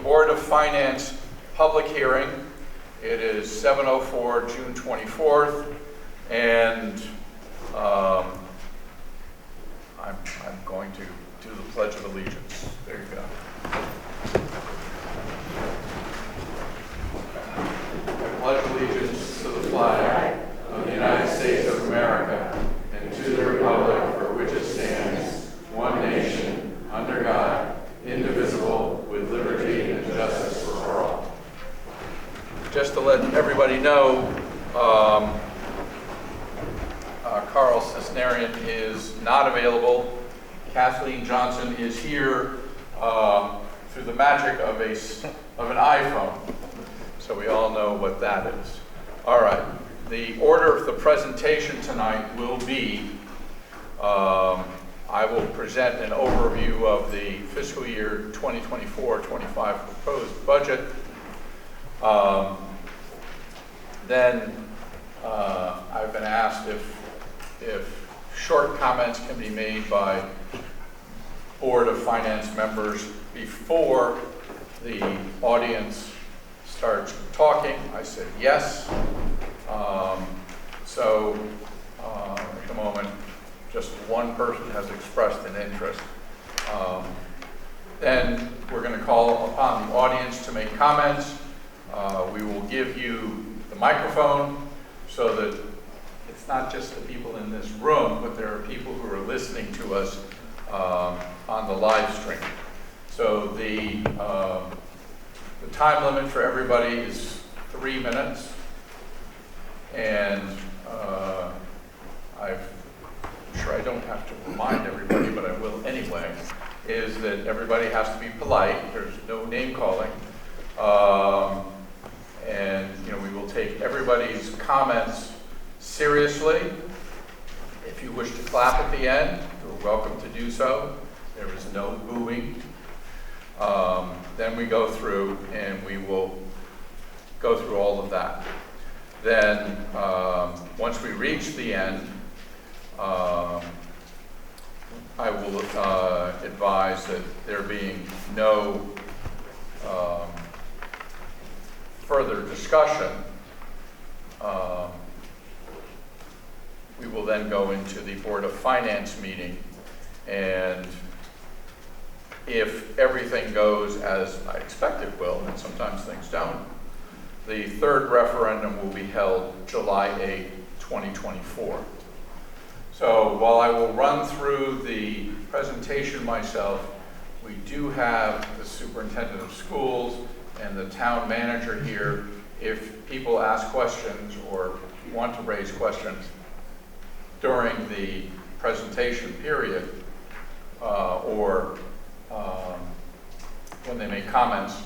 Board of Finance public hearing. It is 7:04, June 24th, and I'm going to do the Pledge of Allegiance. There you go. I pledge allegiance to the flag of the United States of America and to the republic for which it stands, one nation, under God, indivisible, with liberty and justice for all. Just to let everybody know, Carl Cisnerian is not available. Kathleen Johnson is here through the magic of an iPhone. So we all know what that is. All right. The order of the presentation tonight will be, I will present an overview of the fiscal year 2024-25 proposed budget. Then I've been asked if short comments can be made by Board of Finance members before the audience starts talking. I said yes. At the moment, just one person has expressed an interest. Then we're going to call upon the audience to make comments. We will give you the microphone so that it's not just the people in this room, but there are people who are listening to us on the live stream. So the time limit for everybody is 3 minutes, and I'm sure I don't have to remind everybody, but I will anyway, is that everybody has to be polite. There's no name calling. And we will take everybody's comments seriously. If you wish to clap at the end, you're welcome to do so. There is no booing. Then we go through and we will go through all of that. Then once we reach the end, I will advise that there being no further discussion, we will then go into the Board of Finance meeting, and if everything goes as I expect it will, and sometimes things don't, the third referendum will be held July 8, 2024. So while I will run through the presentation myself, we do have the superintendent of schools and the town manager here. If people ask questions or want to raise questions during the presentation period or when they make comments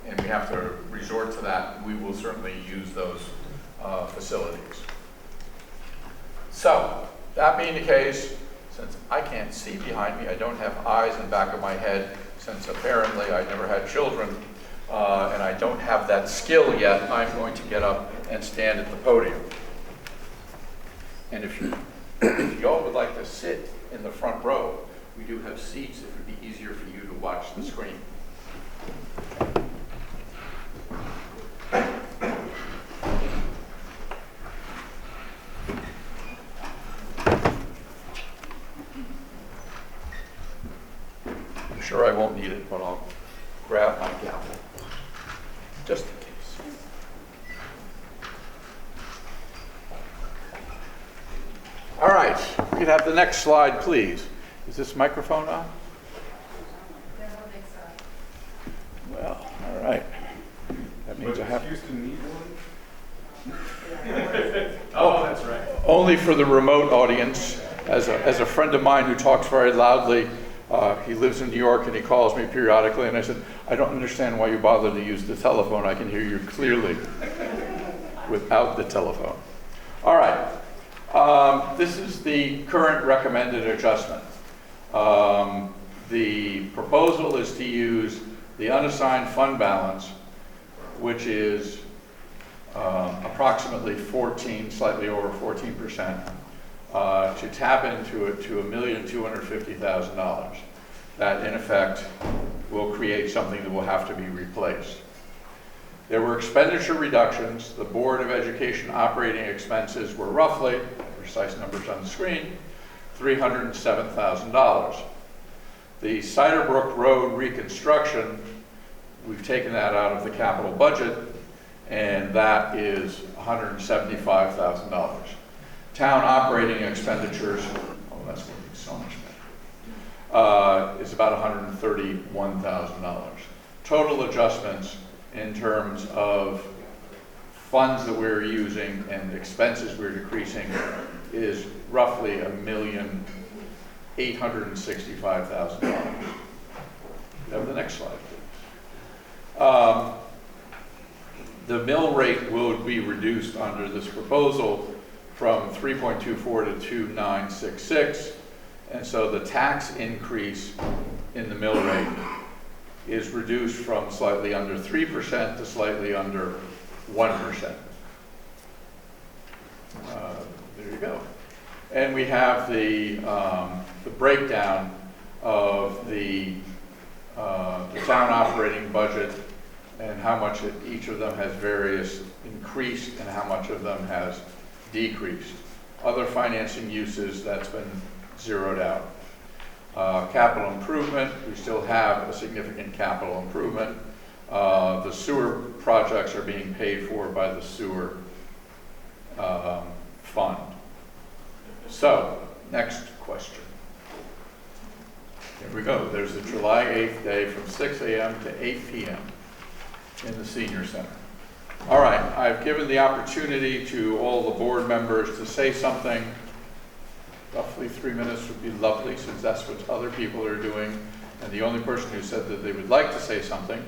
and we have to resort to that, we will certainly use those facilities. So, that being the case, since I can't see behind me, I don't have eyes in the back of my head, since apparently I never had children, and I don't have that skill yet, I'm going to get up and stand at the podium. And if you all would like to sit in the front row, we do have seats. It would be easier for you to watch the screen. I'm sure I won't need it, but I'll grab my gavel, just in case. All right, we can have the next slide, please. Is this microphone on? I don't think so. Well, all right. That means I have. Used to need one? Oh, that's right. Only for the remote audience. As a friend of mine who talks very loudly, he lives in New York and he calls me periodically, and I said, I don't understand why you bother to use the telephone. I can hear you clearly without the telephone. All right. This is the current recommended adjustment. The proposal is to use the unassigned fund balance, which is approximately 14, slightly over 14%, to tap into it to $1,250,000. That in effect will create something that will have to be replaced. There were expenditure reductions. The Board of Education operating expenses were roughly, precise numbers on the screen, $307,000. The Ciderbrook Road reconstruction, we've taken that out of the capital budget, and that is $175,000. Town operating expenditures, oh, that's going to be so much better, is about $131,000. Total adjustments in terms of funds that we're using and expenses we're decreasing is roughly $1,865,000. Have the next slide, please. The mill rate will be reduced under this proposal from 3.24 to 2.966, and so the tax increase in the mill rate is reduced from slightly under 3% to slightly under 1%. There you go. And we have the breakdown of the town operating budget and how much each of them has various increased and how much of them has decreased. Other financing uses, that's been zeroed out. Capital improvement, we still have a significant capital improvement. The sewer projects are being paid for by the sewer fund. So, next question. Here we go. There's the July 8th day from 6 a.m. to 8 p.m. in the Senior Center. All right, I've given the opportunity to all the board members to say something. Roughly 3 minutes would be lovely, since that's what other people are doing. And the only person who said that they would like to say something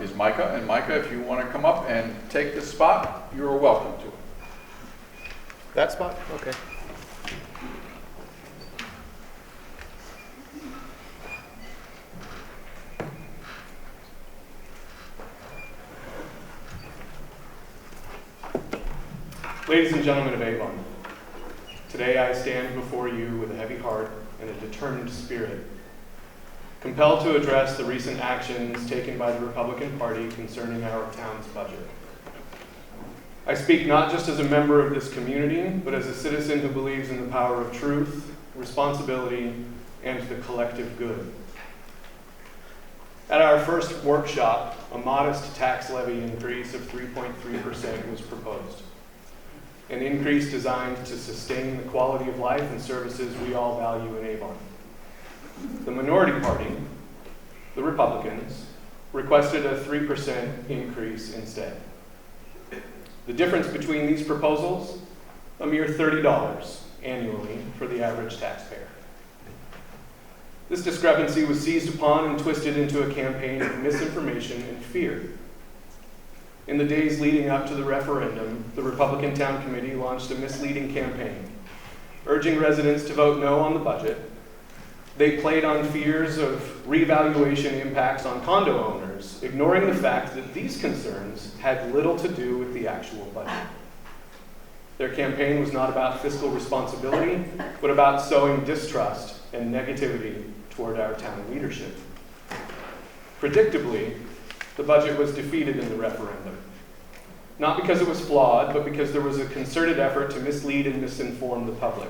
is Micah. And Micah, if you want to come up and take this spot, you're welcome to it. That spot? Okay. Ladies and gentlemen of Avon, today I stand before you with a heavy heart and a determined spirit, compelled to address the recent actions taken by the Republican Party concerning our town's budget. I speak not just as a member of this community, but as a citizen who believes in the power of truth, responsibility, and the collective good. At our first workshop, a modest tax levy increase of 3.3% was proposed. An increase designed to sustain the quality of life and services we all value in Avon. The minority party, the Republicans, requested a 3% increase instead. The difference between these proposals, a mere $30 annually for the average taxpayer. This discrepancy was seized upon and twisted into a campaign of misinformation and fear. In the days leading up to the referendum, the Republican Town Committee launched a misleading campaign, urging residents to vote no on the budget. They played on fears of revaluation impacts on condo owners, ignoring the fact that these concerns had little to do with the actual budget. Their campaign was not about fiscal responsibility, but about sowing distrust and negativity toward our town leadership. Predictably, the budget was defeated in the referendum. Not because it was flawed, but because there was a concerted effort to mislead and misinform the public.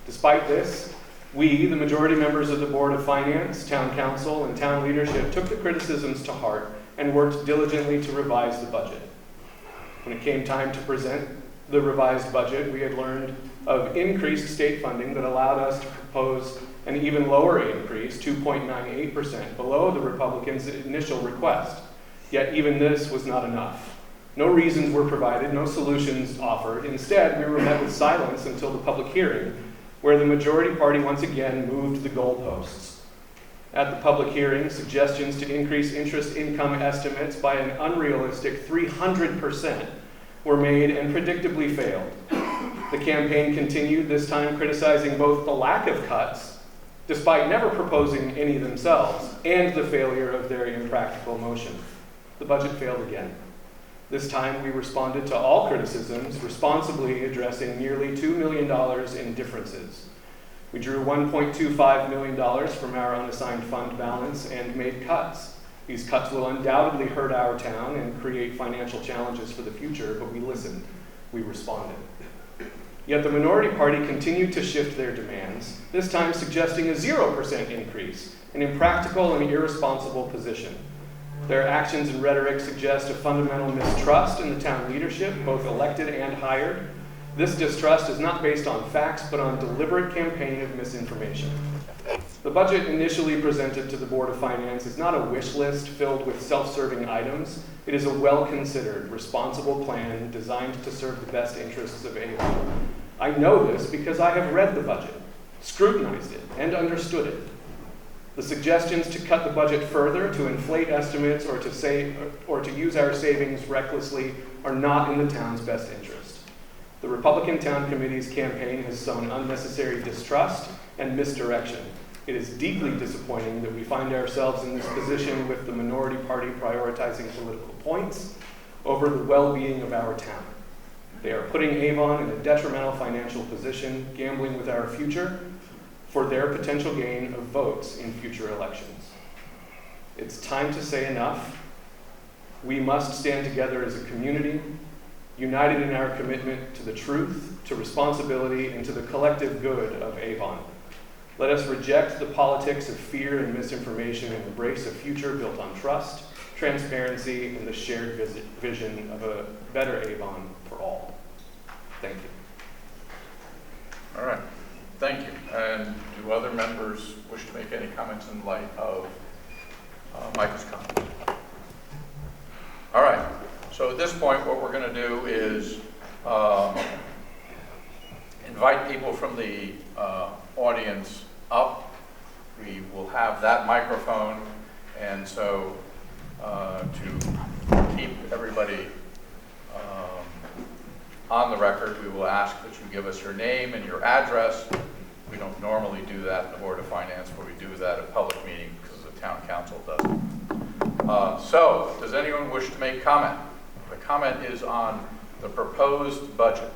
Despite this, we, the majority members of the Board of Finance, Town Council, and Town leadership took the criticisms to heart and worked diligently to revise the budget. When it came time to present the revised budget, we had learned of increased state funding that allowed us to propose an even lower increase, 2.98%, below the Republicans' initial request. Yet even this was not enough. No reasons were provided, no solutions offered. Instead, we were met with silence until the public hearing, where the majority party once again moved the goalposts. At the public hearing, suggestions to increase interest income estimates by an unrealistic 300% were made and predictably failed. The campaign continued, this time criticizing both the lack of cuts, despite never proposing any themselves, and the failure of their impractical motion. The budget failed again. This time we responded to all criticisms, responsibly addressing nearly $2 million in differences. We drew $1.25 million from our unassigned fund balance and made cuts. These cuts will undoubtedly hurt our town and create financial challenges for the future, but we listened. We responded. Yet the minority party continued to shift their demands, this time suggesting a 0% increase, an impractical and irresponsible position. Their actions and rhetoric suggest a fundamental mistrust in the town leadership, both elected and hired. This distrust is not based on facts, but on deliberate campaign of misinformation. The budget initially presented to the Board of Finance is not a wish list filled with self-serving items. It is a well-considered, responsible plan designed to serve the best interests of Avon. I know this because I have read the budget, scrutinized it, and understood it. The suggestions to cut the budget further, to inflate estimates, or to use our savings recklessly are not in the town's best interest. The Republican Town Committee's campaign has sown unnecessary distrust and misdirection. It is deeply disappointing that we find ourselves in this position with the minority party prioritizing political points over the well-being of our town. They are putting Avon in a detrimental financial position, gambling with our future for their potential gain of votes in future elections. It's time to say enough. We must stand together as a community, united in our commitment to the truth, to responsibility, and to the collective good of Avon. Let us reject the politics of fear and misinformation and embrace a future built on trust, transparency, and the shared vision of a better Avon for all. Thank you. All right, thank you. And do other members wish to make any comments in light of Micah's comments? All right, so at this point, what we're going to do is invite people from the audience up. We will have that microphone, and so to keep everybody on the record, we will ask that you give us your name and your address. We don't normally do that in the Board of Finance, but we do that at public meeting because the town council doesn't. So, does anyone wish to make comment? The comment is on the proposed budget.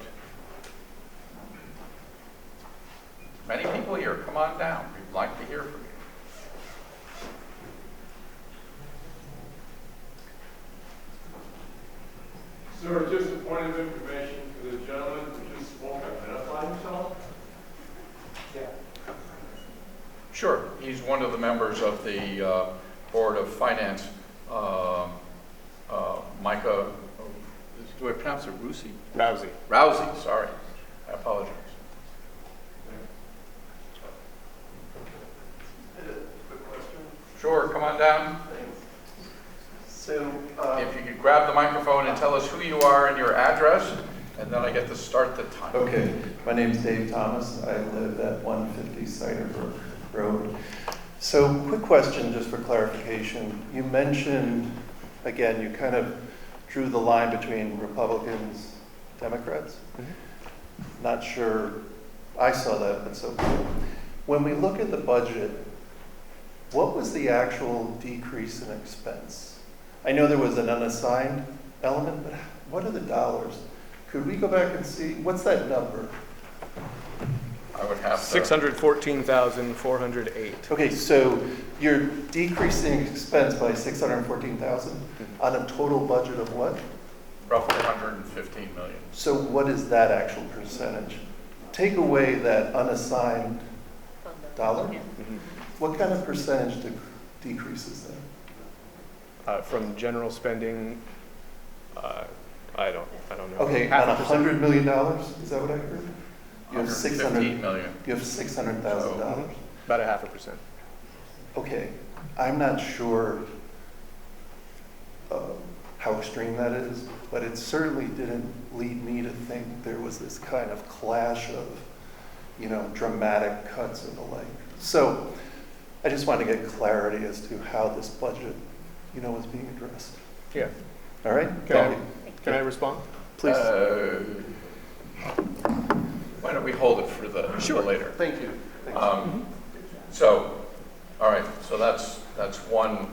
Many people here, come on down. We'd like to hear from you. Sir, just a point of information for the gentleman who just spoke, identify himself. Yeah. Sure, he's one of the members of the Board of Finance. Micah, do I pronounce it Rousey? Rousey. Rousey, sorry. I apologize. Quick question. Sure, come on down. So, If you could grab the microphone and tell us who you are and your address, and then I get to start the time. Okay, my name's Dave Thomas. I live at 150 Cider Road. So, quick question just for clarification. You mentioned, again, you kind of drew the line between Republicans, Democrats. Mm-hmm. Not sure I saw that, but so when we look at the budget, what was the actual decrease in expense? I know there was an unassigned element, but what are the dollars? Could we go back and see, what's that number? I would have to. $614,408. Okay, so you're decreasing expense by $614,000 on a total budget of what? Roughly 115 million. So what is that actual percentage? Take away that unassigned dollar. Mm-hmm. What kind of percentage decreases that? From general spending, I don't know. Okay, on $100 million, is that what I heard? You have 115 million. You have $600,000. About 0.5%. Okay, I'm not sure how extreme that is, but it certainly didn't lead me to think there was this kind of clash of, dramatic cuts and the like. So I just want to get clarity as to how this budget, is being addressed. Yeah. All right? Can I respond? Please. Why don't we hold it for the later? Thank you. So, all right, so that's one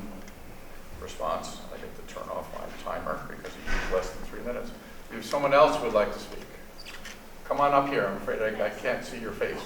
response. I get to turn off my timer because you use less than 3 minutes. If someone else would like to speak, come on up here. I'm afraid I can't see your face.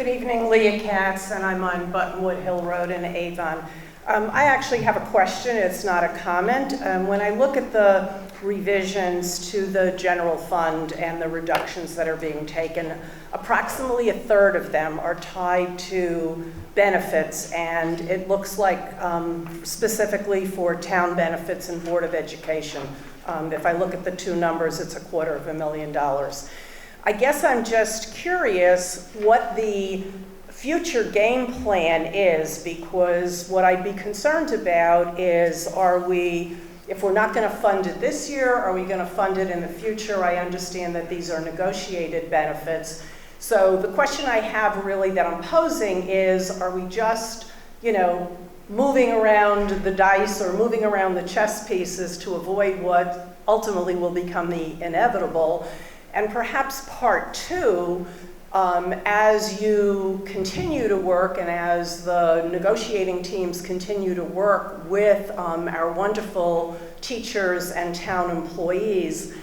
Good evening, Leah Katz, and I'm on Buttonwood Hill Road in Avon. I actually have a question, it's not a comment. When I look at the revisions to the general fund and the reductions that are being taken, approximately a third of them are tied to benefits, and it looks like specifically for town benefits and Board of Education. If I look at the two numbers, it's $250,000. I guess I'm just curious what the future game plan is, because what I'd be concerned about is, if we're not going to fund it this year, are we going to fund it in the future? I understand that these are negotiated benefits. So the question I have really that I'm posing is, are we just, moving around the dice or moving around the chess pieces to avoid what ultimately will become the inevitable? And perhaps part two, as you continue to work and as the negotiating teams continue to work with our wonderful teachers and town employees,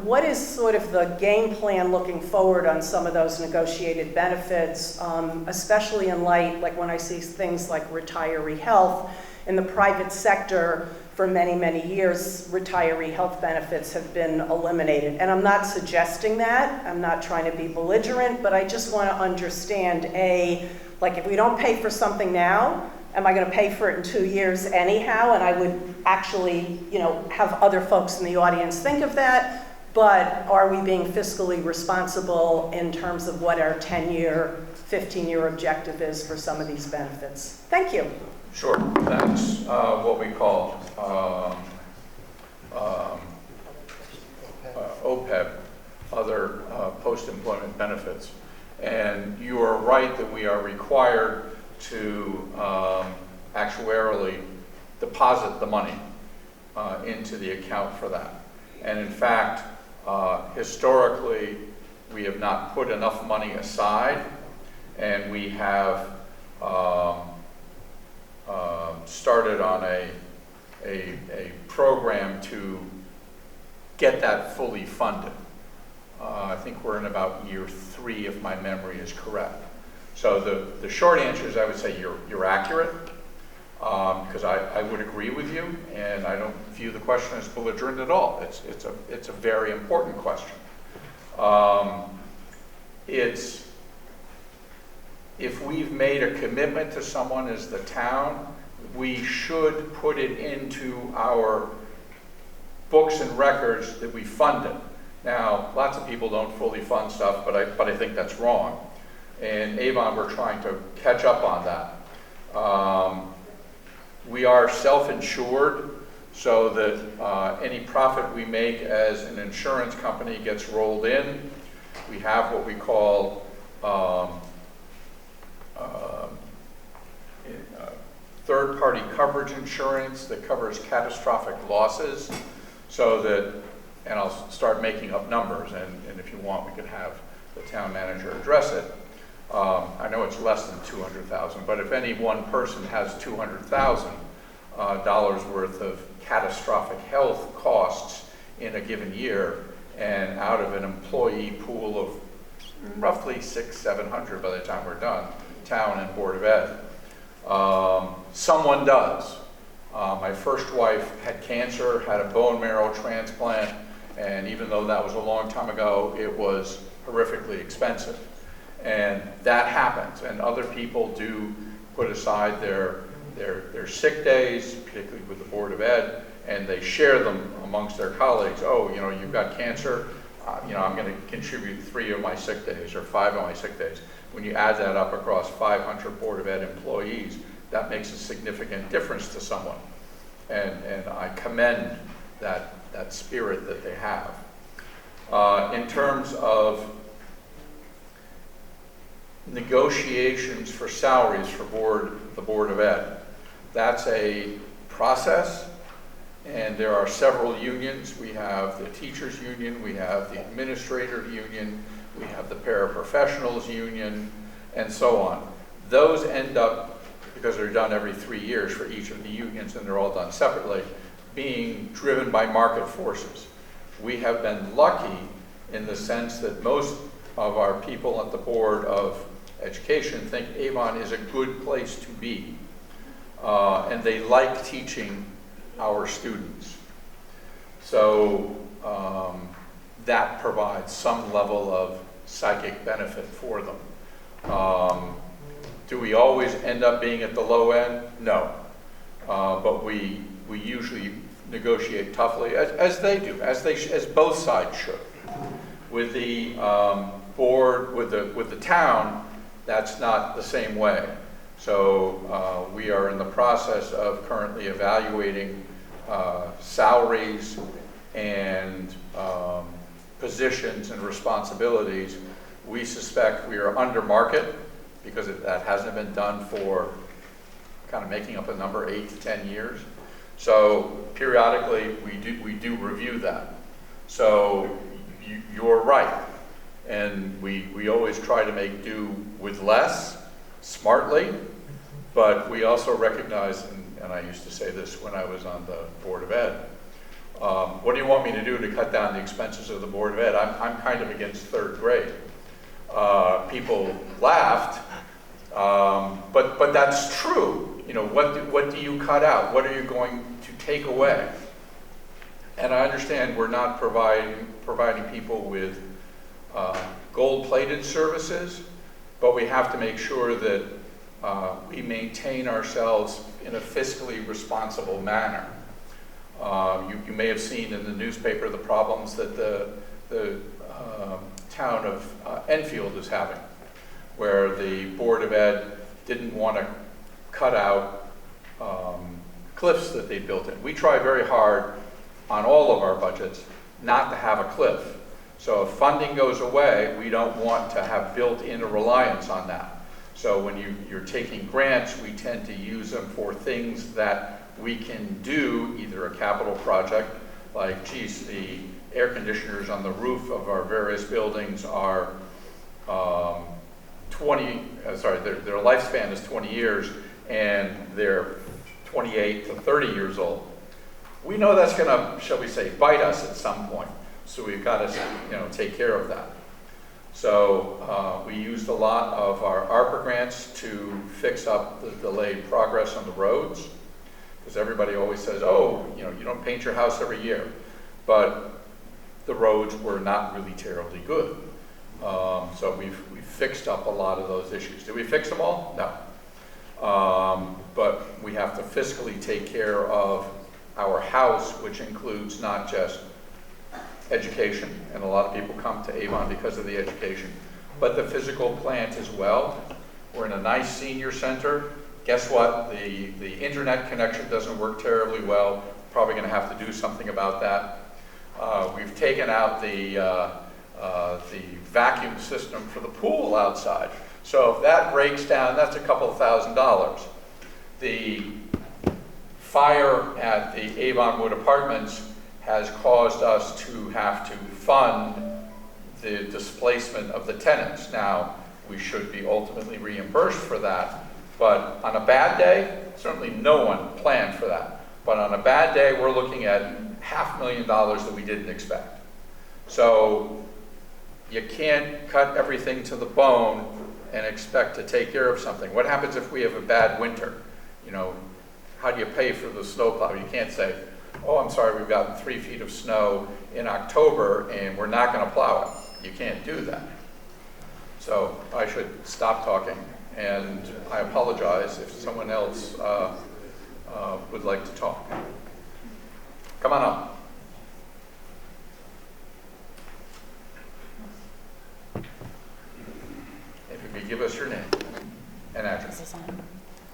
what is sort of the game plan looking forward on some of those negotiated benefits, especially in light, like when I see things like retiree health in the private sector? For many, many years, retiree health benefits have been eliminated. And I'm not suggesting that. I'm not trying to be belligerent, but I just want to understand, if we don't pay for something now, am I going to pay for it in 2 years anyhow? And I would actually, have other folks in the audience think of that. But are we being fiscally responsible in terms of what our 10-year, 15-year objective is for some of these benefits? Thank you. Sure, that's what we call OPEB, other post-employment benefits. And you are right that we are required to actuarially deposit the money into the account for that. And in fact, historically, we have not put enough money aside, and we have started on a program to get that fully funded. I think we're in about year 3, if my memory is correct. So the short answer is I would say you're accurate, because I would agree with you, and I don't view the question as belligerent at all. It's a very important question. If we've made a commitment to someone as the town, we should put it into our books and records that we fund it. Now, lots of people don't fully fund stuff, but I think that's wrong. And Avon, we're trying to catch up on that. We are self-insured, so that any profit we make as an insurance company gets rolled in. We have what we call third-party coverage insurance that covers catastrophic losses, so that, and I'll start making up numbers, and if you want, we could have the town manager address it. I know it's less than 200,000, but if any one person has $200,000 worth of catastrophic health costs in a given year, and out of an employee pool of roughly 600-700 by the time we're done, town and Board of Ed, someone does. My first wife had cancer, had a bone marrow transplant, and even though that was a long time ago, it was horrifically expensive. And that happens, and other people do put aside their sick days, particularly with the Board of Ed, and they share them amongst their colleagues. Oh, you've got cancer, I'm going to contribute 3 of my sick days or 5 of my sick days. When you add that up across 500 Board of Ed employees, that makes a significant difference to someone. And I commend that spirit that they have. In terms of negotiations for salaries for the Board of Ed, that's a process, and there are several unions. We have the teachers union, we have the administrator union, we have the paraprofessionals union, and so on. Those end up, because they're done every 3 years for each of the unions, and they're all done separately, being driven by market forces. We have been lucky in the sense that most of our people at the Board of education think Avon is a good place to be. And they like teaching our students. So that provides some level of psychic benefit for them. Do we always end up being at the low end? No. But we usually negotiate toughly, as they do, as both sides should. With the board, with the town, that's not the same way. So we are in the process of currently evaluating salaries and positions and responsibilities. We suspect we are under market because that hasn't been done for, kind of making up a number, 8 to 10 years. So periodically we do review that. So you're right. And we always try to make do with less, smartly, but we also recognize, and I used to say this when I was on the Board of Ed, what do you want me to do to cut down the expenses of the Board of Ed? I'm kind of against third grade. People laughed, but that's true. You know, what do you cut out? What are you going to take away? And I understand we're not providing people with gold-plated services, but we have to make sure that we maintain ourselves in a fiscally responsible manner. You may have seen in the newspaper the problems that the town of Enfield is having, where the Board of Ed didn't want to cut out cliffs that they built in. We try very hard on all of our budgets not to have a cliff. So if funding goes away, we don't want to have built-in a reliance on that. So when you're taking grants, we tend to use them for things that we can do, either a capital project, like, geez, the air conditioners on the roof of our various buildings are their lifespan is 20 years, and they're 28 to 30 years old. We know that's gonna, shall we say, bite us at some point. So we've got to, take care of that. So we used a lot of our ARPA grants to fix up the delayed progress on the roads, because everybody always says, oh, you don't paint your house every year. But the roads were not really terribly good. So we've fixed up a lot of those issues. Did we fix them all? No. But we have to fiscally take care of our house, which includes not just education, and a lot of people come to Avon because of the education, but the physical plant as well. We're in a nice senior center. Guess what? The internet connection doesn't work terribly well. Probably going to have to do something about that. We've taken out the vacuum system for the pool outside. So if that breaks down, that's a couple of $1,000s. The fire at the Avon Wood Apartments has caused us to have to fund the displacement of the tenants. Now, we should be ultimately reimbursed for that, but on a bad day, certainly no one planned for that. But on a bad day, we're looking at $500,000 that we didn't expect. So you can't cut everything to the bone and expect to take care of something. What happens if we have a bad winter? How do you pay for the snowplow? You can't say, oh, I'm sorry, we've gotten 3 feet of snow in October and we're not going to plow it. You can't do that. So I should stop talking, and I apologize if someone else would like to talk. Come on up. If you could give us your name and address.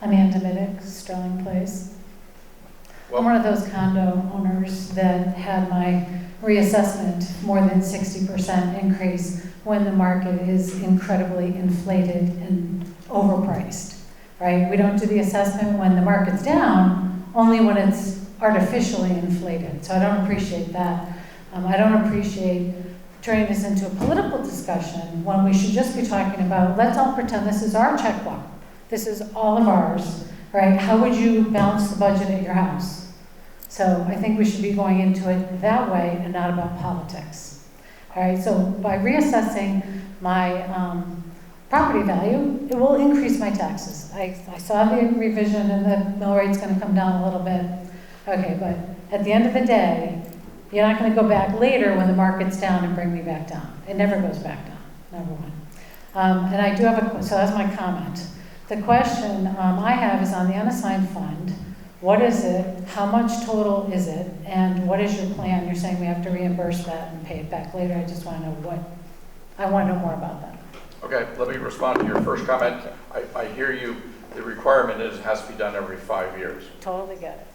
Amanda Middick, Sterling Place. I'm one of those condo owners that had my reassessment more than 60% increase when the market is incredibly inflated and overpriced, right? We don't do the assessment when the market's down, only when it's artificially inflated. So I don't appreciate that. I don't appreciate turning this into a political discussion when we should just be talking about, let's all pretend this is our checkbook. This is all of ours, right? How would you balance the budget at your house? So I think we should be going into it that way and not about politics. All right, so by reassessing my property value, it will increase my taxes. I saw the revision and the mill rate's gonna come down a little bit. Okay, but at the end of the day, you're not gonna go back later when the market's down and bring me back down. It never goes back down, number one. And I do have so that's my comment. The question I have is on the unassigned fund. What is it? How much total is it? And what is your plan? You're saying we have to reimburse that and pay it back later. I just want to know I want to know more about that. Okay, let me respond to your first comment. I hear you. The requirement is it has to be done every 5 years. Totally get it.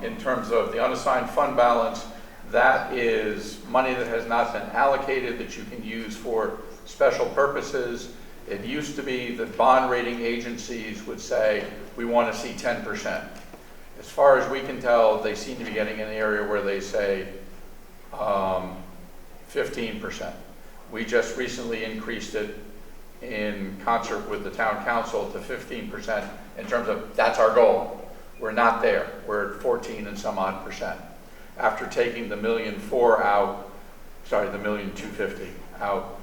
In terms of the unassigned fund balance, that is money that has not been allocated that you can use for special purposes. It used to be that bond rating agencies would say, we want to see 10%. As far as we can tell, they seem to be getting in the area where they say 15%. We just recently increased it in concert with the town council to 15% in terms of, that's our goal. We're not there. We're at 14 and some odd percent. After taking the $1.4 million out, sorry, the $1.25 million out,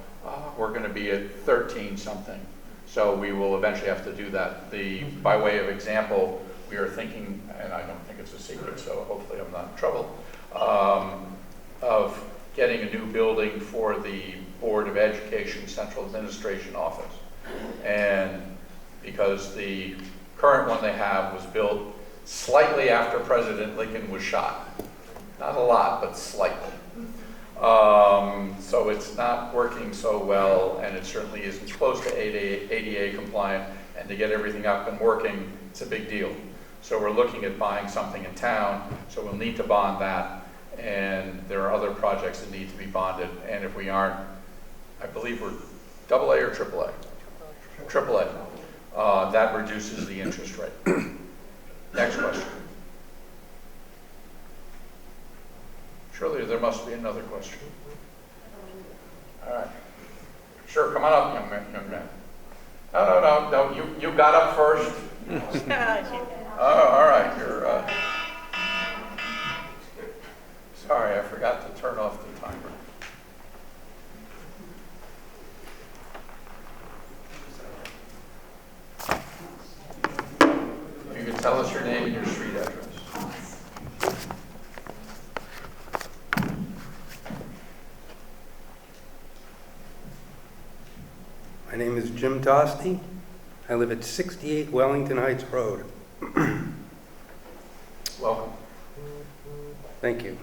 we're going to be at 13 something. So we will eventually have to do that. By way of example, we are thinking, and I don't think it's a secret, so hopefully I'm not in trouble, of getting a new building for the Board of Education Central Administration Office. And because the current one they have was built slightly after President Lincoln was shot. Not a lot, but slightly. So it's not working so well, and it certainly isn't close to ADA compliant, and to get everything up and working, it's a big deal. So we're looking at buying something in town, so we'll need to bond that, and there are other projects that need to be bonded, and if we aren't, I believe we're AA or AAA? AAA. That reduces the interest rate. Next question. Surely there must be another question. All right. Sure, come on up, young man. No, you got up first. Oh, all right, you're, sorry, I forgot to turn off the timer. You can tell us your name and your street address. My name is Jim Tosti. I live at 68 Wellington Heights Road. Welcome. Thank you.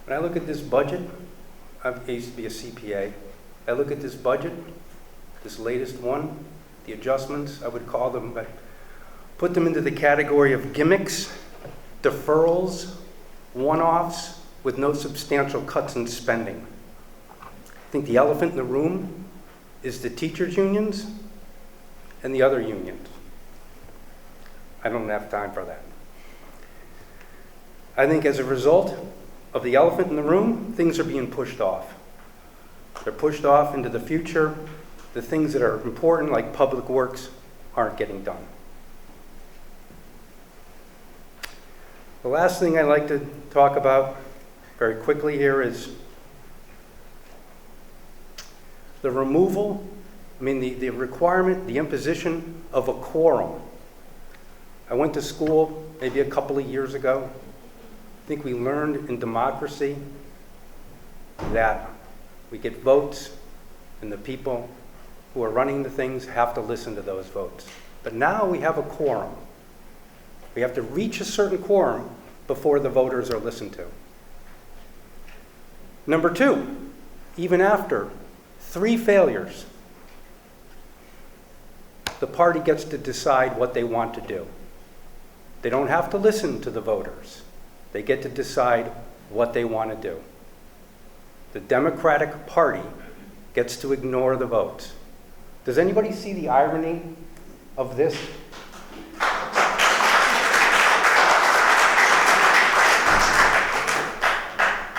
When I look at this budget, I used to be a CPA. I look at this budget, this latest one, the adjustments, I would call them, but put them into the category of gimmicks, deferrals, one-offs with no substantial cuts in spending. I think the elephant in the room is the teachers' unions and the other unions. I don't have time for that. I think as a result of the elephant in the room, things are being pushed off. They're pushed off into the future. The things that are important, like public works, aren't getting done. The last thing I'd like to talk about very quickly here is the removal, the requirement, the imposition of a quorum. I went to school maybe a couple of years ago. I think we learned in democracy that we get votes and the people who are running the things have to listen to those votes. But now we have a quorum. We have to reach a certain quorum before the voters are listened to. Number two, even after 3 failures, the party gets to decide what they want to do. They don't have to listen to the voters. They get to decide what they want to do. The Democratic Party gets to ignore the votes. Does anybody see the irony of this?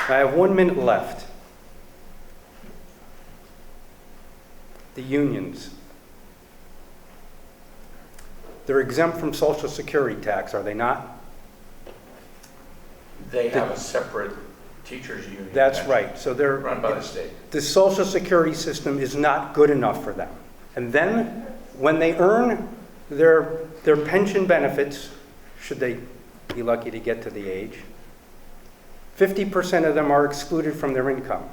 I have 1 minute left. The unions. They're exempt from Social Security tax, are they not? They have a separate teachers union. That's pension, right. So they're Run by the state. the Social Security system is not good enough for them. And then when they earn their pension benefits, should they be lucky to get to the age, 50% of them are excluded from their income.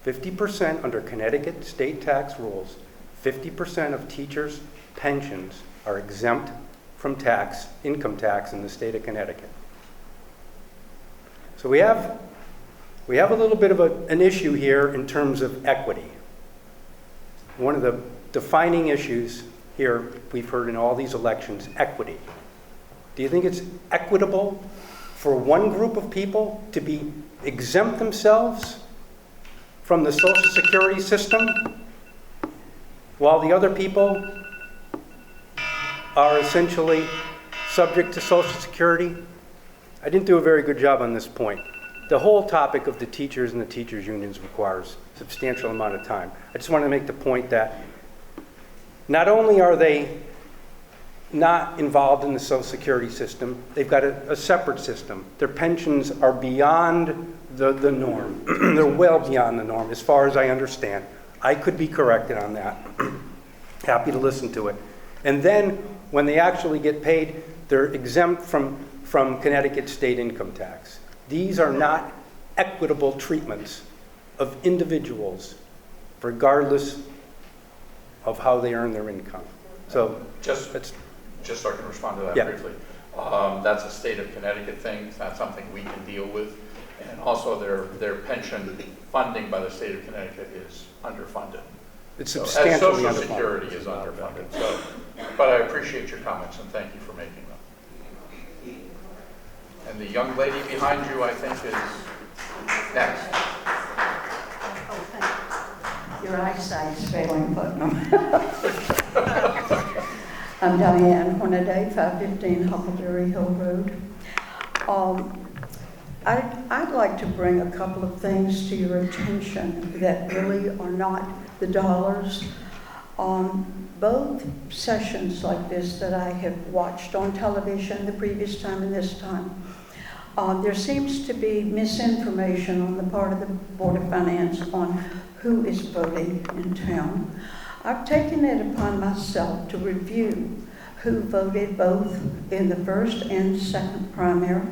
50% under Connecticut state tax rules, 50% of teachers' pensions are exempt from tax, income tax in the state of Connecticut. So we have a little bit of an issue here in terms of equity. One of the defining issues here we've heard in all these elections, equity. Do you think it's equitable for one group of people to be exempt themselves from the Social Security system while the other people are essentially subject to Social Security? I didn't do a very good job on this point. The whole topic of the teachers and the teachers' unions requires a substantial amount of time. I just want to make the point that not only are they not involved in the Social Security system, they've got a separate system. Their pensions are beyond the norm. They're well beyond the norm, as far as I understand. I could be corrected on that. Happy to listen to it. And then, when they actually get paid, they're exempt from Connecticut state income tax. These are not equitable treatments of individuals, regardless of how they earn their income. So, Just so I can respond to that Yeah. briefly. That's a state of Connecticut thing. It's not something we can deal with. And also their pension funding by the state of Connecticut is underfunded. it's So, as substantially Social underfunded. Security is underfunded. So, but I appreciate your comments and thank you for making them. And the young lady behind you, I think, is next. Your eyesight's failing, Putnam. I'm Diane Hornaday, 515 Huckleberry Hill Road. I'd like to bring a couple of things to your attention that really are not the dollars. Both sessions like this that I have watched on television the previous time and this time, there seems to be misinformation on the part of the Board of Finance on who is voting in town. I've taken it upon myself to review who voted both in the first and second primary.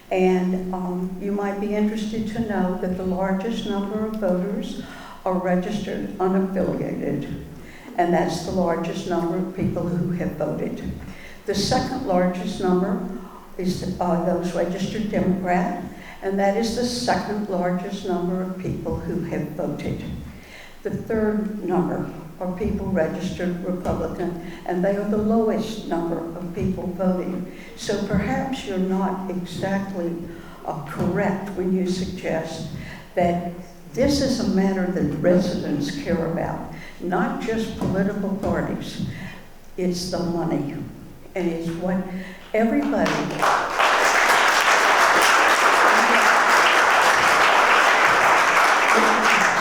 And you might be interested to know that the largest number of voters are registered unaffiliated. And that's the largest number of people who have voted. The second largest number is those registered Democrat, and that is the second largest number of people who have voted. The third number are people registered Republican, and they are the lowest number of people voting. So perhaps you're not exactly correct when you suggest that this is a matter that residents care about, not just political parties. It's the money, and it's what everybody...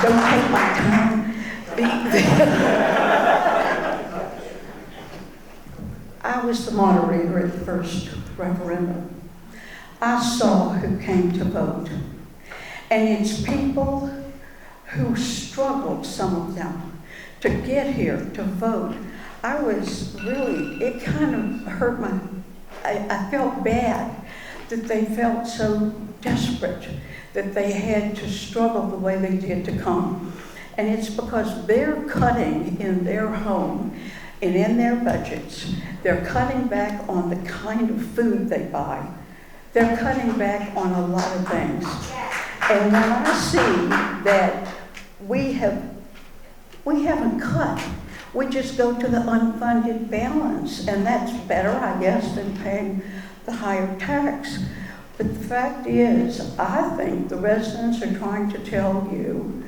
Don't take my time. I was the moderator at the first referendum. I saw who came to vote. And it's people who struggled, some of them, to get here to vote. I was really, it kind of hurt I felt bad that they felt so desperate that they had to struggle the way they did to come. And it's because they're cutting in their home and in their budgets. They're cutting back on the kind of food they buy. They're cutting back on a lot of things. And when I see that we haven't cut, we just go to the unfunded balance, and that's better, I guess, than paying the higher tax. But the fact is, I think the residents are trying to tell you,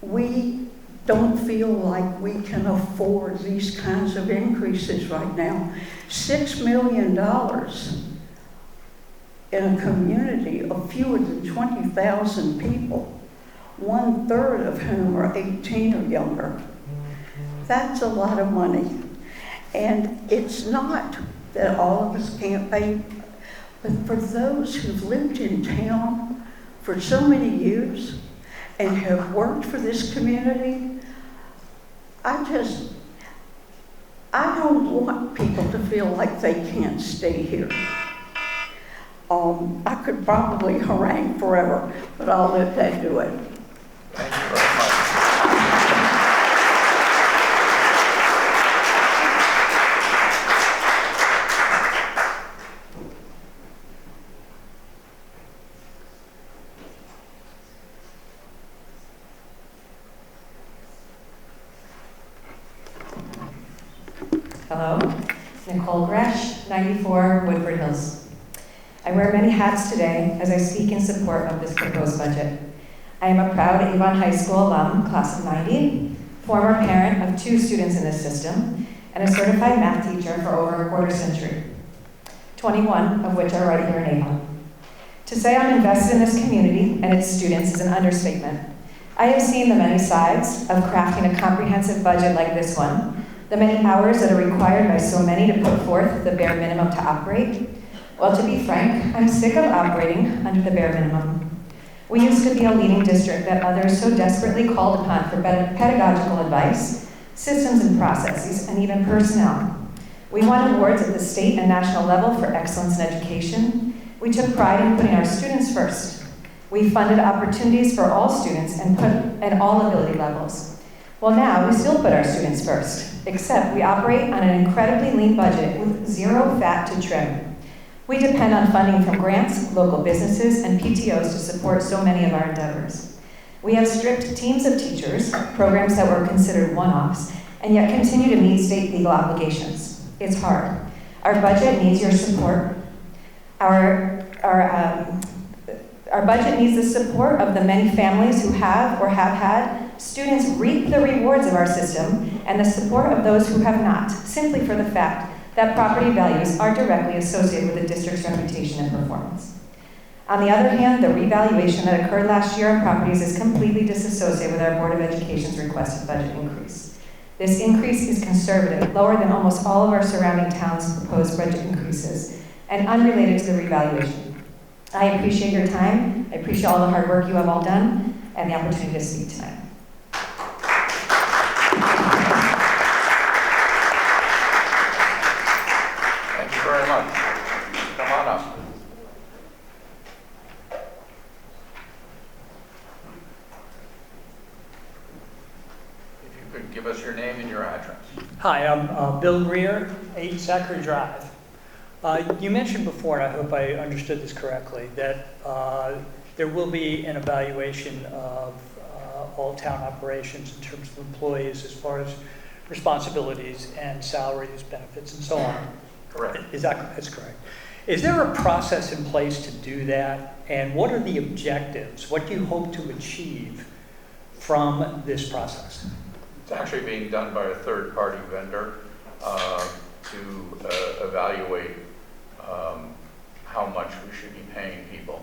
we don't feel like we can afford these kinds of increases right now. $6 million in a community of fewer than 20,000 people, 1/3 of whom are 18 or younger. That's a lot of money. And it's not that all of us can't pay But for those who've lived in town for so many years and have worked for this community, I don't want people to feel like they can't stay here. I could probably harangue forever, but I'll let that do it. Thank you very much. Hello, Nicole Gresh, 94 Woodford Hills. I wear many hats today as I speak in support of this proposed budget. I am a proud Avon High School alum, class of 90, former parent of 2 students in this system, and a certified math teacher for over a quarter century, 21 of which are right here in Avon. To say I'm invested in this community and its students is an understatement. I have seen the many sides of crafting a comprehensive budget like this one, the many hours that are required by so many to put forth the bare minimum to operate. Well, to be frank, I'm sick of operating under the bare minimum. We used to be a leading district that others so desperately called upon for pedagogical advice, systems and processes, and even personnel. We won awards at the state and national level for excellence in education. We took pride in putting our students first. We funded opportunities for all students and put at all ability levels. Well, now we still put our students first, except we operate on an incredibly lean budget with zero fat to trim. We depend on funding from grants, local businesses, and PTOs to support so many of our endeavors. We have strict teams of teachers, programs that were considered one-offs, and yet continue to meet state legal obligations. It's hard. Our budget needs your support. Our budget needs the support of the many families who have or have had students reap the rewards of our system and the support of those who have not, simply for the fact that property values are directly associated with the district's reputation and performance. On the other hand, the revaluation that occurred last year on properties is completely disassociated with our Board of Education's requested budget increase. This increase is conservative, lower than almost all of our surrounding towns' proposed budget increases, and unrelated to the revaluation. I appreciate your time, I appreciate all the hard work you have all done, and the opportunity to speak tonight. Very much. Come on up. If you could give us your name and your address. Hi, I'm Bill Greer, 8 Zachary Drive. You mentioned before, and I hope I understood this correctly, that there will be an evaluation of all town operations in terms of employees as far as responsibilities and salaries, benefits, and so on. Correct. That's correct. Is there a process in place to do that? And what are the objectives? What do you hope to achieve from this process? It's actually being done by a third-party vendor to evaluate how much we should be paying people.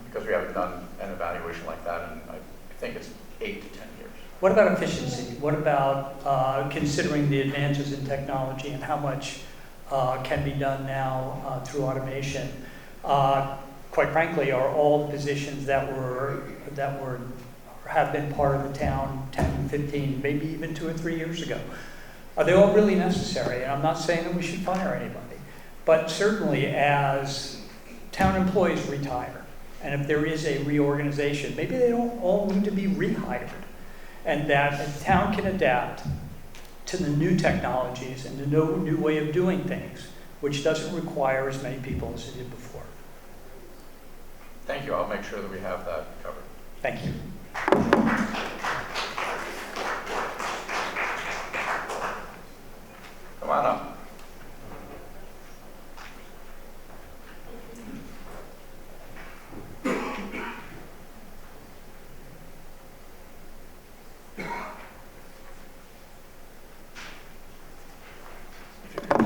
Because we haven't done an evaluation like that in, I think it's 8 to 10 years. What about efficiency? What about considering the advances in technology and how much can be done now through automation? Quite frankly, are all the positions that have been part of the town 10, 15, maybe even 2 or 3 years ago, are they all really necessary? And I'm not saying that we should fire anybody, but certainly as town employees retire, and if there is a reorganization, maybe they don't all need to be rehired, and that a town can adapt to the new technologies and the new way of doing things, which doesn't require as many people as it did before. Thank you. I'll make sure that we have that covered. Thank you. Come on up.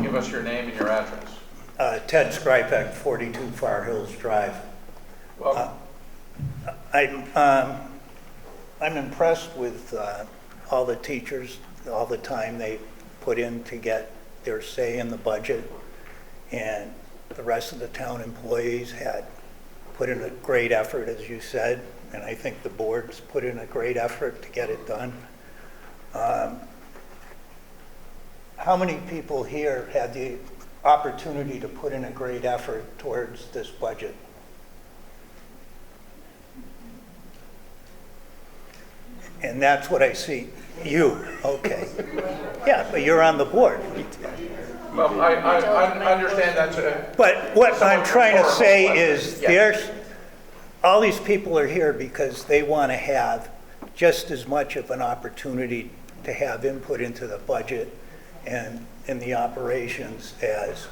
Give us your name and your address. Ted Skrypek, 42 Far Hills Drive. Well, I'm impressed with all the teachers, all the time they put in to get their say in the budget. And the rest of the town employees had put in a great effort, as you said, and I think the board's put in a great effort to get it done. How many people here had the opportunity to put in a great effort towards this budget? And that's what I see. You, okay. Yeah, but you're on the board. Well, I understand that's a... But what I'm trying to say is, Yeah. there's, all these people are here because they want to have just as much of an opportunity to have input into the budget and in the operations as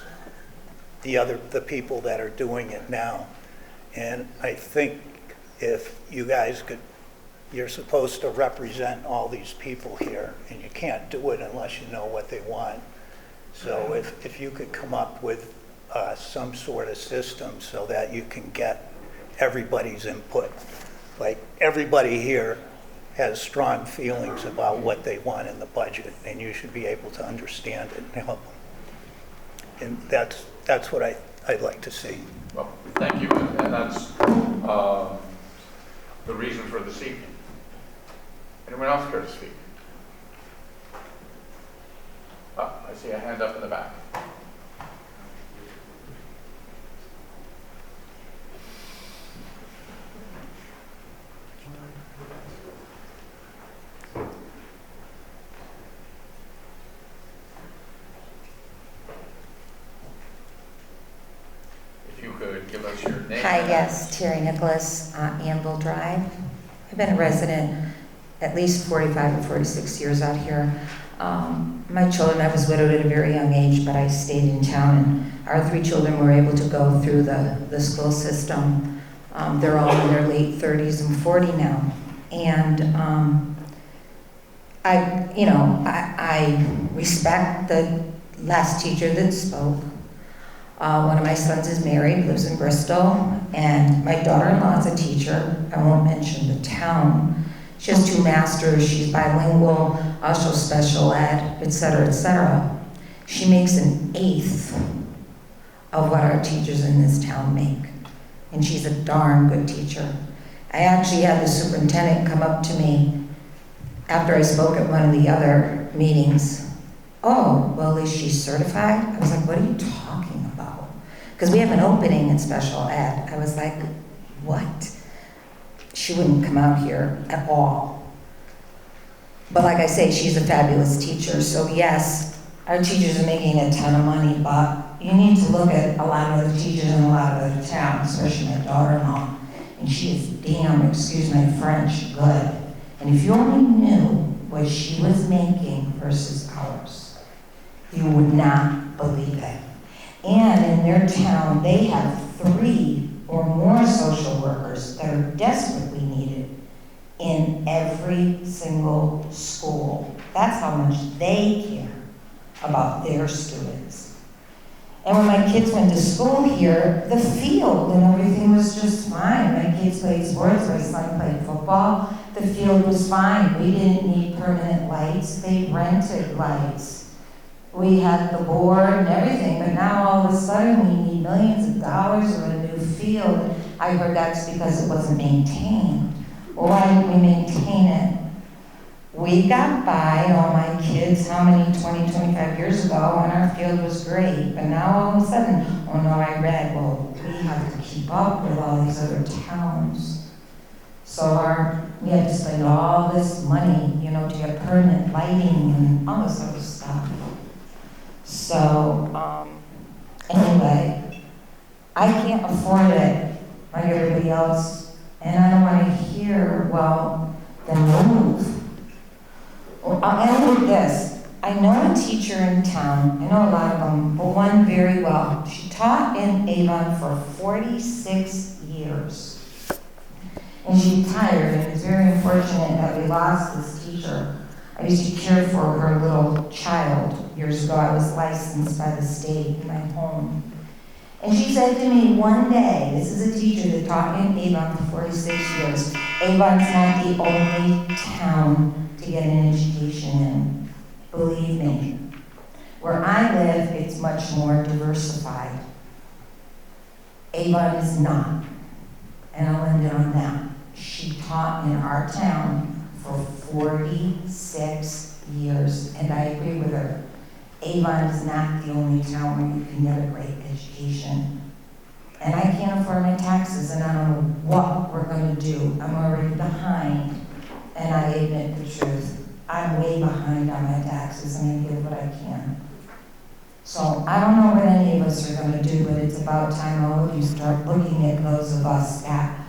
the people that are doing it now. And I think if you guys could, you're supposed to represent all these people here, and you can't do it unless you know what they want. So if you could come up with some sort of system so that you can get everybody's input. Like, everybody here has strong feelings about what they want in the budget, and you should be able to understand it and help them. And that's what I'd like to see. Well, thank you, and that's the reason for this evening. Anyone else care to speak? Oh, I see a hand up in the back. If you could give us your name. Hi, yes, Terry Nicholas, Anvil Drive. I've been a resident at least 45 or 46 years out here. My children, I was widowed at a very young age, but I stayed in town, and our 3 children were able to go through the school system. They're all in their late 30s and 40 now. And I respect the last teacher that spoke. One of my sons is married, lives in Bristol, and my daughter-in-law is a teacher. I won't mention the town. She has 2 masters, she's bilingual, also special ed, et cetera, et cetera. She makes an eighth of what our teachers in this town make. And she's a darn good teacher. I actually had the superintendent come up to me after I spoke at one of the other meetings. Oh, well, is she certified? I was like, what are you talking about? Because we have an opening in special ed. I was like, what? She wouldn't come out here at all. But like I say, she's a fabulous teacher. So yes, our teachers are making a ton of money, but you need to look at a lot of the teachers in a lot of other towns, especially my daughter-in-law. And she is damn, excuse my French, good. And if you only knew what she was making versus ours, you would not believe it. And in their town, they have 3 or more social workers that are desperately needed in every single school. That's how much they care about their students. And when my kids went to school here, the field and everything was just fine. My kids played sports, my son played football. The field was fine. We didn't need permanent lights. They rented lights. We had the board and everything, but now all of a sudden we need millions of dollars for a new field. I heard that's because it wasn't maintained. Well, why didn't we maintain it? We got by, all my kids, how many, 20, 25 years ago, and our field was great. But now all of a sudden, oh no, I read, well, we have to keep up with all these other towns. So we had to spend all this money, to get permanent lighting and all this other stuff. So, anyway, I can't afford it like everybody else, and I don't want to hear, well, then move. Well, I'll end with this. I know a teacher in town, I know a lot of them, but one very well. She taught in Avon for 46 years. And she retired, and it's very unfortunate that we lost this teacher. I used to care for her little child years ago. I was licensed by the state in my home. And she said to me one day, this is a teacher that taught in Avon for 46 years, Avon's not the only town to get an education in. Believe me. Where I live, it's much more diversified. Avon is not. And I'll end it on that. She taught in our town for 46 years, and I agree with her. Avon is not the only town where you can get a great education. And I can't afford my taxes, and I don't know what we're going to do. I'm already behind, and I admit the truth. I'm way behind on my taxes, and I give what I can. So I don't know what any of us are going to do, but it's about time all of you start looking at those of us that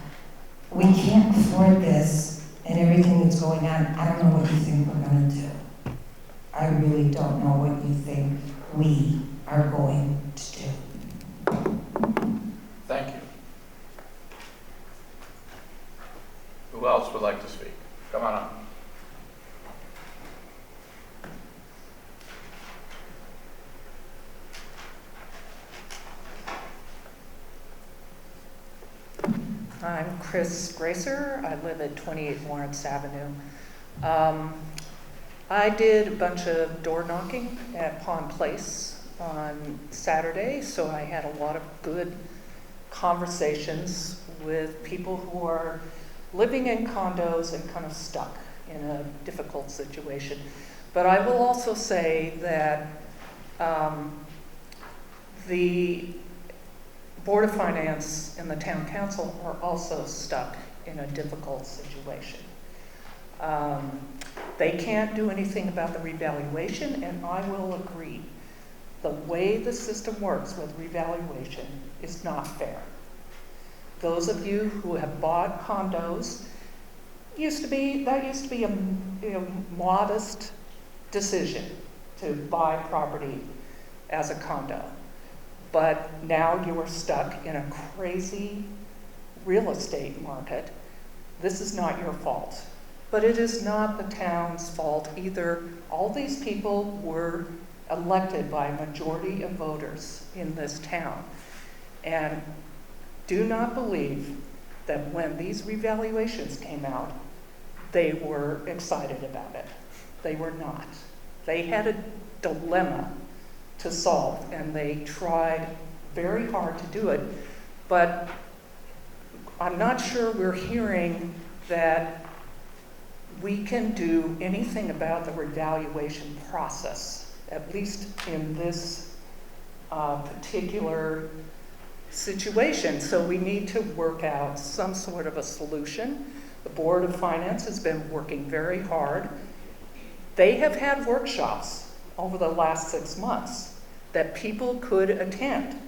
we can't afford this and everything that's going on. I don't know what you think we're going to do. I really don't know what you think we are going to do. Thank you. Who else would like to speak? Come on up. I'm Chris Gracer. I live at 28 Lawrence Avenue. I did a bunch of door knocking at Pond Place on Saturday, so I had a lot of good conversations with people who are living in condos and kind of stuck in a difficult situation. But I will also say that the Board of Finance and the Town Council are also stuck in a difficult situation. They can't do anything about the revaluation, and I will agree. The way the system works with revaluation is not fair. Those of you who have bought condos, that used to be a modest decision to buy property as a condo. But now you are stuck in a crazy real estate market. This is not your fault. But it is not the town's fault either. All these people were elected by a majority of voters in this town. And do not believe that when these revaluations came out, they were excited about it. They were not. They had a dilemma to solve, and they tried very hard to do it. But I'm not sure we're hearing that we can do anything about the revaluation process, at least in this particular situation. So we need to work out some sort of a solution. The Board of Finance has been working very hard. They have had workshops over the last 6 months that people could attend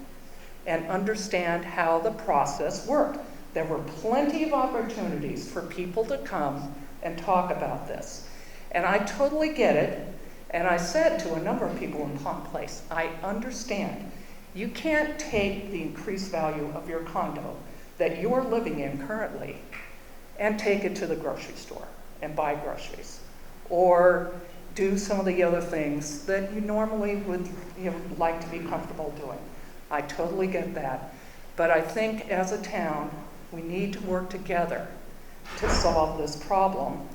and understand how the process worked. There were plenty of opportunities for people to come and talk about this. And I totally get it. And I said to a number of people in Pond Place, I understand. You can't take the increased value of your condo that you're living in currently and take it to the grocery store and buy groceries, or do some of the other things that you normally would like to be comfortable doing. I totally get that. But I think as a town, we need to work together to solve this problem.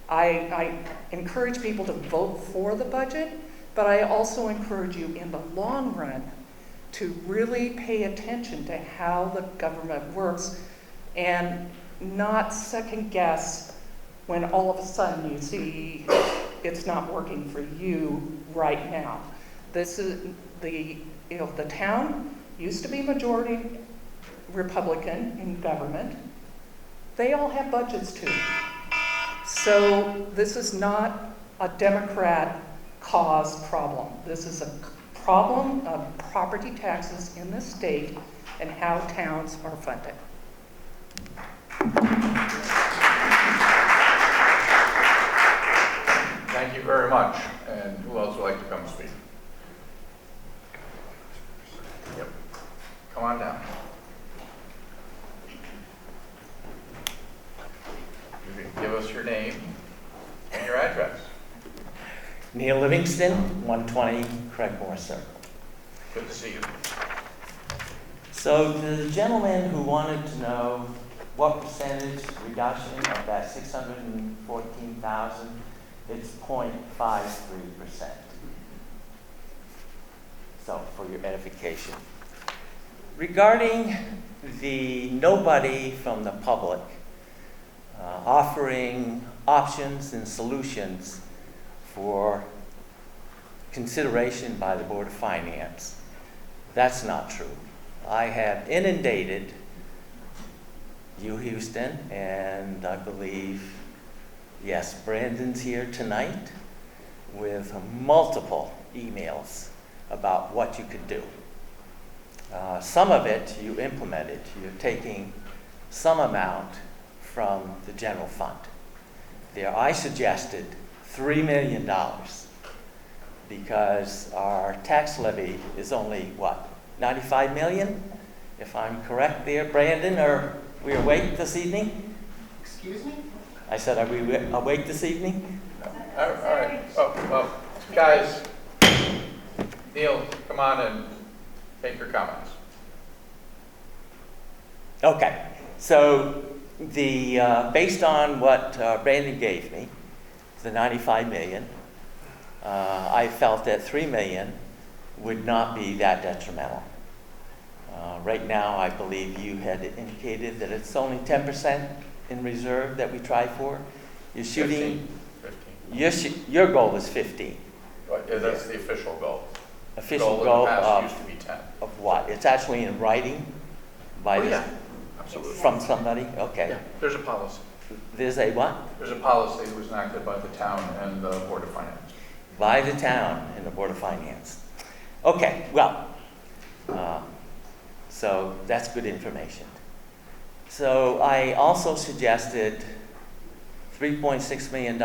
I encourage people to vote for the budget, but I also encourage you in the long run to really pay attention to how the government works and not second guess when all of a sudden you see it's not working for you right now. This is the town used to be majority Republican in government. They all have budgets too. So this is not a Democrat caused problem. This is a problem of property taxes in this state and how towns are funded. Thank you very much. And who else would like to come speak? Yep. Come on down. You can give us your name and your address. Neil Livingston, 120 Craigmore Circle. Good to see you. So the gentleman who wanted to know what percentage reduction of that 614,000, it's 0.53%. So for your edification. regarding the nobody from the public offering options and solutions for consideration by the Board of Finance, that's not true. I have inundated you, Houston, and I believe, yes, Brandon's here tonight with multiple emails about what you could do. Some of it you implemented. You're taking some amount from the general fund. There, I suggested $3 million because our tax levy is only, what, 95 million? If I'm correct there, Brandon, are we awake this evening? Excuse me? I said, are we awake this evening? All right. Oh, guys, Neil, come on and make your comments. Okay, so the based on what Brandon gave me, the 95 million, I felt that 3 million would not be that detrimental. Right now, I believe you had indicated that it's only 10% in reserve that we try for. You're shooting. 15. Your goal is 15. Yeah, that's the official goal. Official goal goal in the past of, used to be 10. of what? It's actually in writing by Absolutely. from somebody? Okay. Yeah, there's a policy. There's a what? There's a policy that was enacted by the town and the Board of Finance. By the town and the Board of Finance. Okay, well, so that's good information. So I also suggested $3.6 million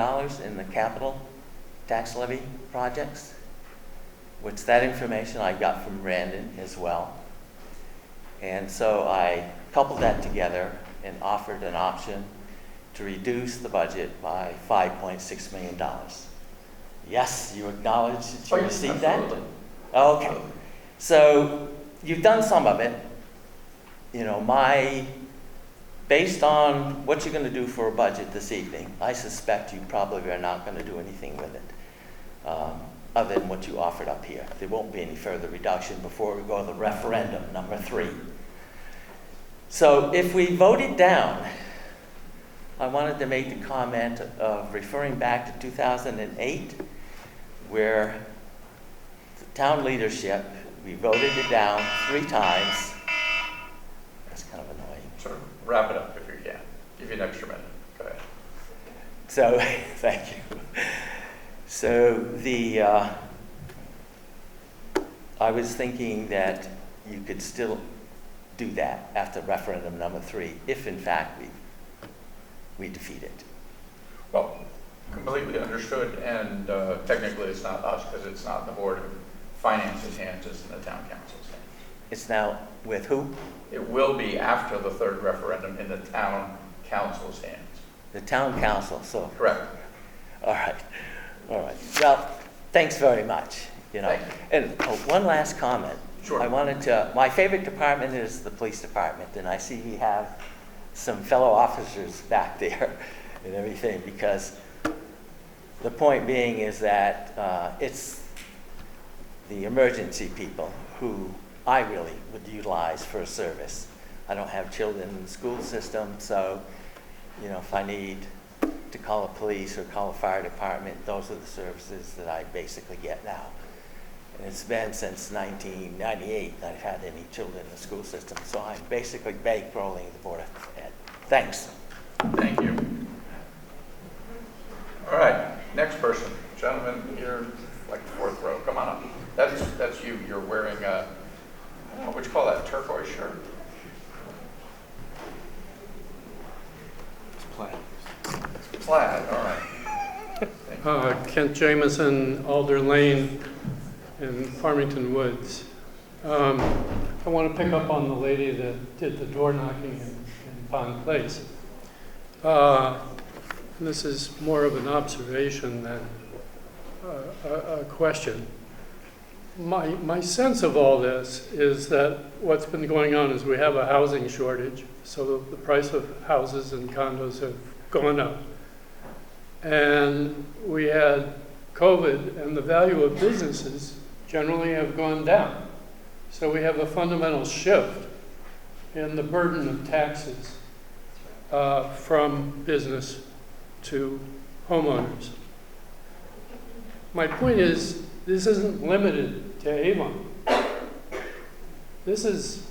in the capital tax levy projects, which that information I got from Brandon as well. And so I coupled that together and offered an option to reduce the budget by $5.6 million. Yes, you acknowledge that you received that? Okay. So you've done some of it. You know, based on what you're going to do for a budget this evening, I suspect you probably are not going to do anything with it, other than what you offered up here. There won't be any further reduction before we go to the referendum, number 3. So if we vote it down, I wanted to make the comment of referring back to 2008, where the town leadership, we voted it down 3 times. That's kind of annoying. Sort of wrap it up if you can. Give you an extra minute. Go ahead. So, thank you. So I was thinking that you could still do that after referendum number 3, if in fact we defeat it. Well, completely understood, and technically it's not us because it's not in the Board of Finance's hands, it's in the town council's hands. It's now with who? It will be after the 3rd referendum in the town council's hands. The town council, so. Correct. All right. Well, thanks very much. You know, and one last comment. Sure. I wanted to, my favorite department is the police department, and I see we have some fellow officers back there and everything, because the point being is that it's the emergency people who I really would utilize for a service. I don't have children in the school system, so, you know, if I need to call the police or call the fire department, those are the services that I basically get now. And it's been since 1998 that I've had any children in the school system, so I'm basically bankrolling the Board of Ed. Thanks. Thank you. All right, next person. Gentlemen, you're like 4th row. Come on up. That's you. You're wearing a, I don't know what you call that, turquoise shirt? Plaid, all right. Kent Jameson, Alder Lane, in Farmington Woods. I want to pick up on the lady that did the door knocking in Pond Place. This is more of an observation than a question. My sense of all this is that what's been going on is we have a housing shortage, so the price of houses and condos have gone up. And we had COVID, and the value of businesses generally have gone down. So we have a fundamental shift in the burden of taxes from business to homeowners. My point is, this isn't limited to Avon. This is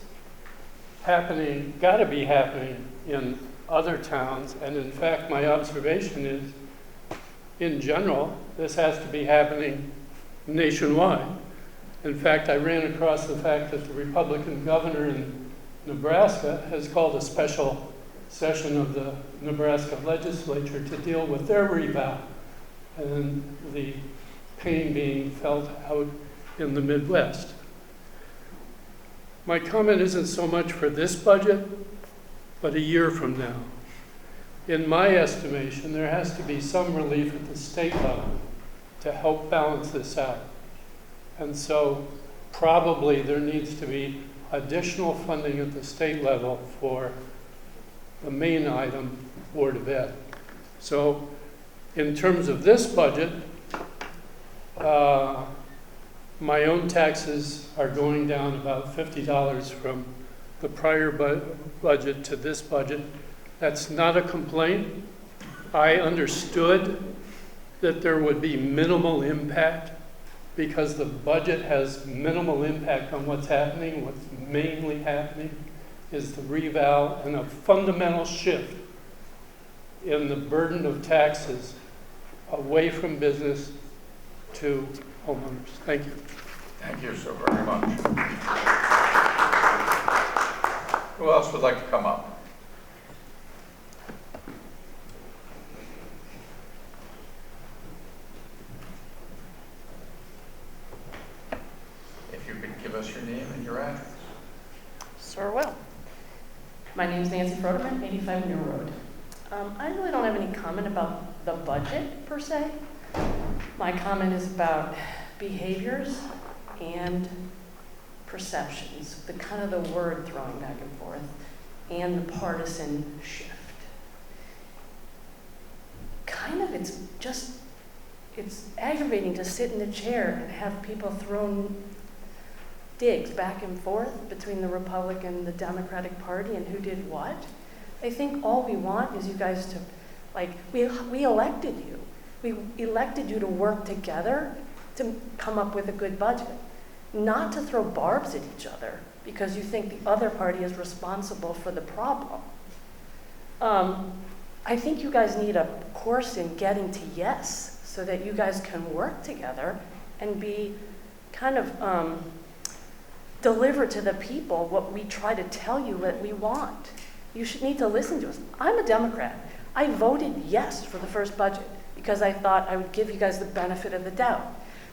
happening, got to be happening in other towns, and in fact, my observation is, in general, this has to be happening nationwide. In fact, I ran across the fact that the Republican governor in Nebraska has called a special session of the Nebraska legislature to deal with their revow and the pain being felt out in the Midwest. My comment isn't so much for this budget, but a year from now. In my estimation, there has to be some relief at the state level to help balance this out. And so probably there needs to be additional funding at the state level for the main item, Board of Ed. So in terms of this budget, my own taxes are going down about $50 from the prior budget to this budget. That's not a complaint. I understood that there would be minimal impact because the budget has minimal impact on what's happening. What's mainly happening is the reval and a fundamental shift in the burden of taxes away from business to homeowners. Thank you. Thank you so very much. Who else would like to come up? If you could give us your name and your address. Sure will. My name is Nancy Froderman, 85 New Road. I really don't have any comment about the budget per se. My comment is about behaviors and perceptions, the kind of the word throwing back and forth, and the partisan shift. Kind of, it's aggravating to sit in a chair and have people thrown digs back and forth between the Republican and the Democratic Party and who did what. I think all we want is you guys to, like, we elected you. We elected you to work together to come up with a good budget, not to throw barbs at each other because you think the other party is responsible for the problem. I think you guys need a course in getting to yes so that you guys can work together and be kind of deliver to the people what we try to tell you that we want. You should need to listen to us. I'm a Democrat. I voted yes for the first budget because I thought I would give you guys the benefit of the doubt.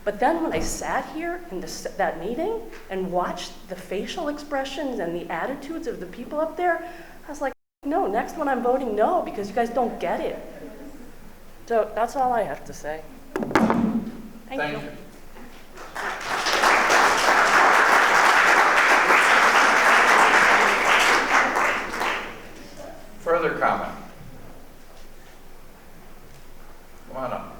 But then when I sat here in that meeting and watched the facial expressions and the attitudes of the people up there, I was like, no, next one I'm voting no because you guys don't get it. So that's all I have to say. Thank you. Further comment? Come on up.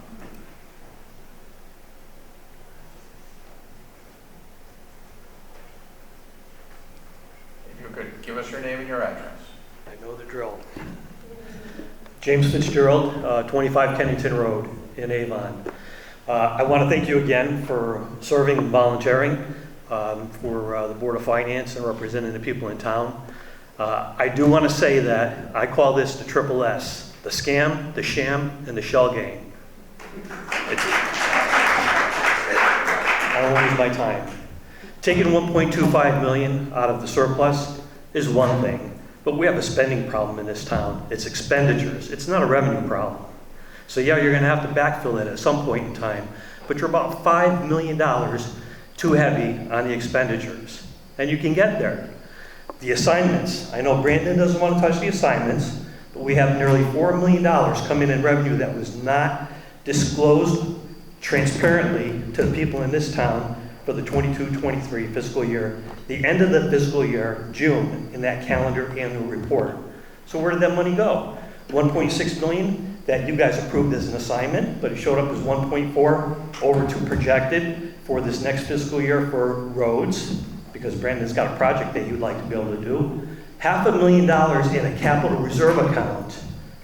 If you could give us your name and your address. I know the drill. James Fitzgerald, 25 Kennington Road in Avon. I want to thank you again for serving and volunteering for the Board of Finance and representing the people in town. I do want to say that I call this the triple S, the scam, the sham, and the shell game. I won't lose my time. Taking 1.25 million out of the surplus is one thing, but we have a spending problem in this town. It's expenditures. It's not a revenue problem. So yeah, you're going to have to backfill it at some point in time, but you're about $5 million too heavy on the expenditures, and you can get there. The assignments, I know Brandon doesn't want to touch the assignments, but we have nearly $4 million coming in revenue that was not disclosed transparently to the people in this town for the 22-23 fiscal year. The end of the fiscal year, June, in that calendar annual report. So where did that money go? 1.6 million that you guys approved as an assignment, but it showed up as 1.4 over to projected for this next fiscal year for roads. because Brandon's got a project that he would like to be able to do. $500,000 in a capital reserve account.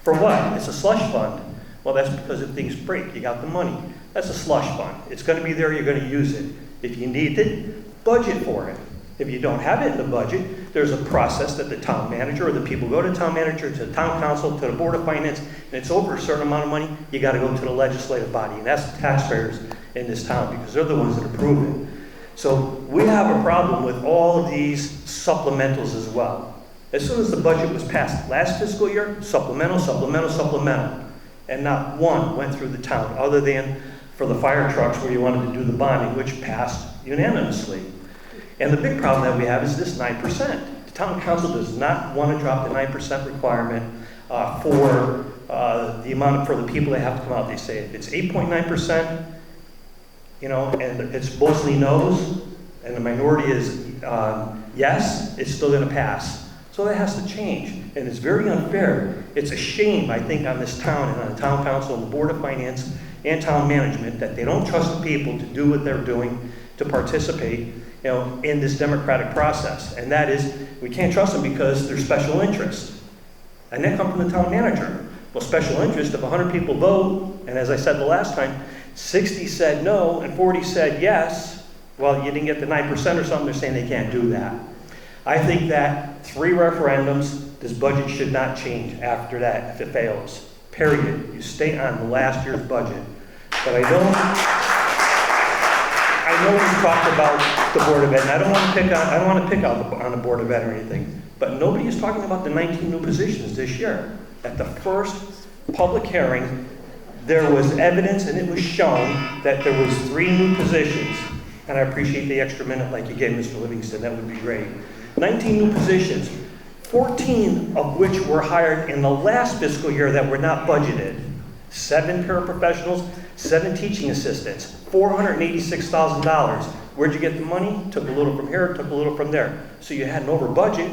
For what? It's a slush fund. Well, that's because if things break, you got the money. That's a slush fund. It's going to be there, you're going to use it. If you need it, budget for it. If you don't have it in the budget, there's a process that the town manager or the people go to the town manager, to the town council, to the board of finance, and it's over a certain amount of money, you got to go to the legislative body, and that's the taxpayers in this town, because they're the ones that approve it. So we have a problem with all of these supplementals as well. As soon as the budget was passed last fiscal year, supplemental, supplemental, supplemental, and not one went through the town, other than for the fire trucks where you wanted to do the bonding, which passed unanimously. And the big problem that we have is this 9%. The town council does not want to drop the 9% requirement for the amount for the people that have to come out. They say if it's 8.9%, you know, and it's mostly no's, and the minority is yes, it's still going to pass. So that has to change, and it's very unfair. It's a shame, I think, on this town and on the town council and the board of finance and town management that they don't trust the people to do what they're doing, to participate, you know, in this democratic process. And that is, we can't trust them because they're special interest. And that comes from the town manager. Well, special interest, if 100 people vote, and as I said the last time, 60 said no and 40 said yes, well, you didn't get the 9% or something, they're saying they can't do that. I think that 3 referendums, this budget should not change after that if it fails. Period. You stay on the last year's budget. But I know we've talked about the Board of Ed, and I don't want to pick on the Board of Ed or anything, but nobody is talking about the 19 new positions this year. At the first public hearing, there was evidence and it was shown that there was 3 new positions. And I appreciate the extra minute like you gave Mr. Livingston, that would be great. 19 new positions, 14 of which were hired in the last fiscal year that were not budgeted. 7 paraprofessionals, 7 teaching assistants, $486,000. Where'd you get the money? Took a little from here, took a little from there. So you had an over budget,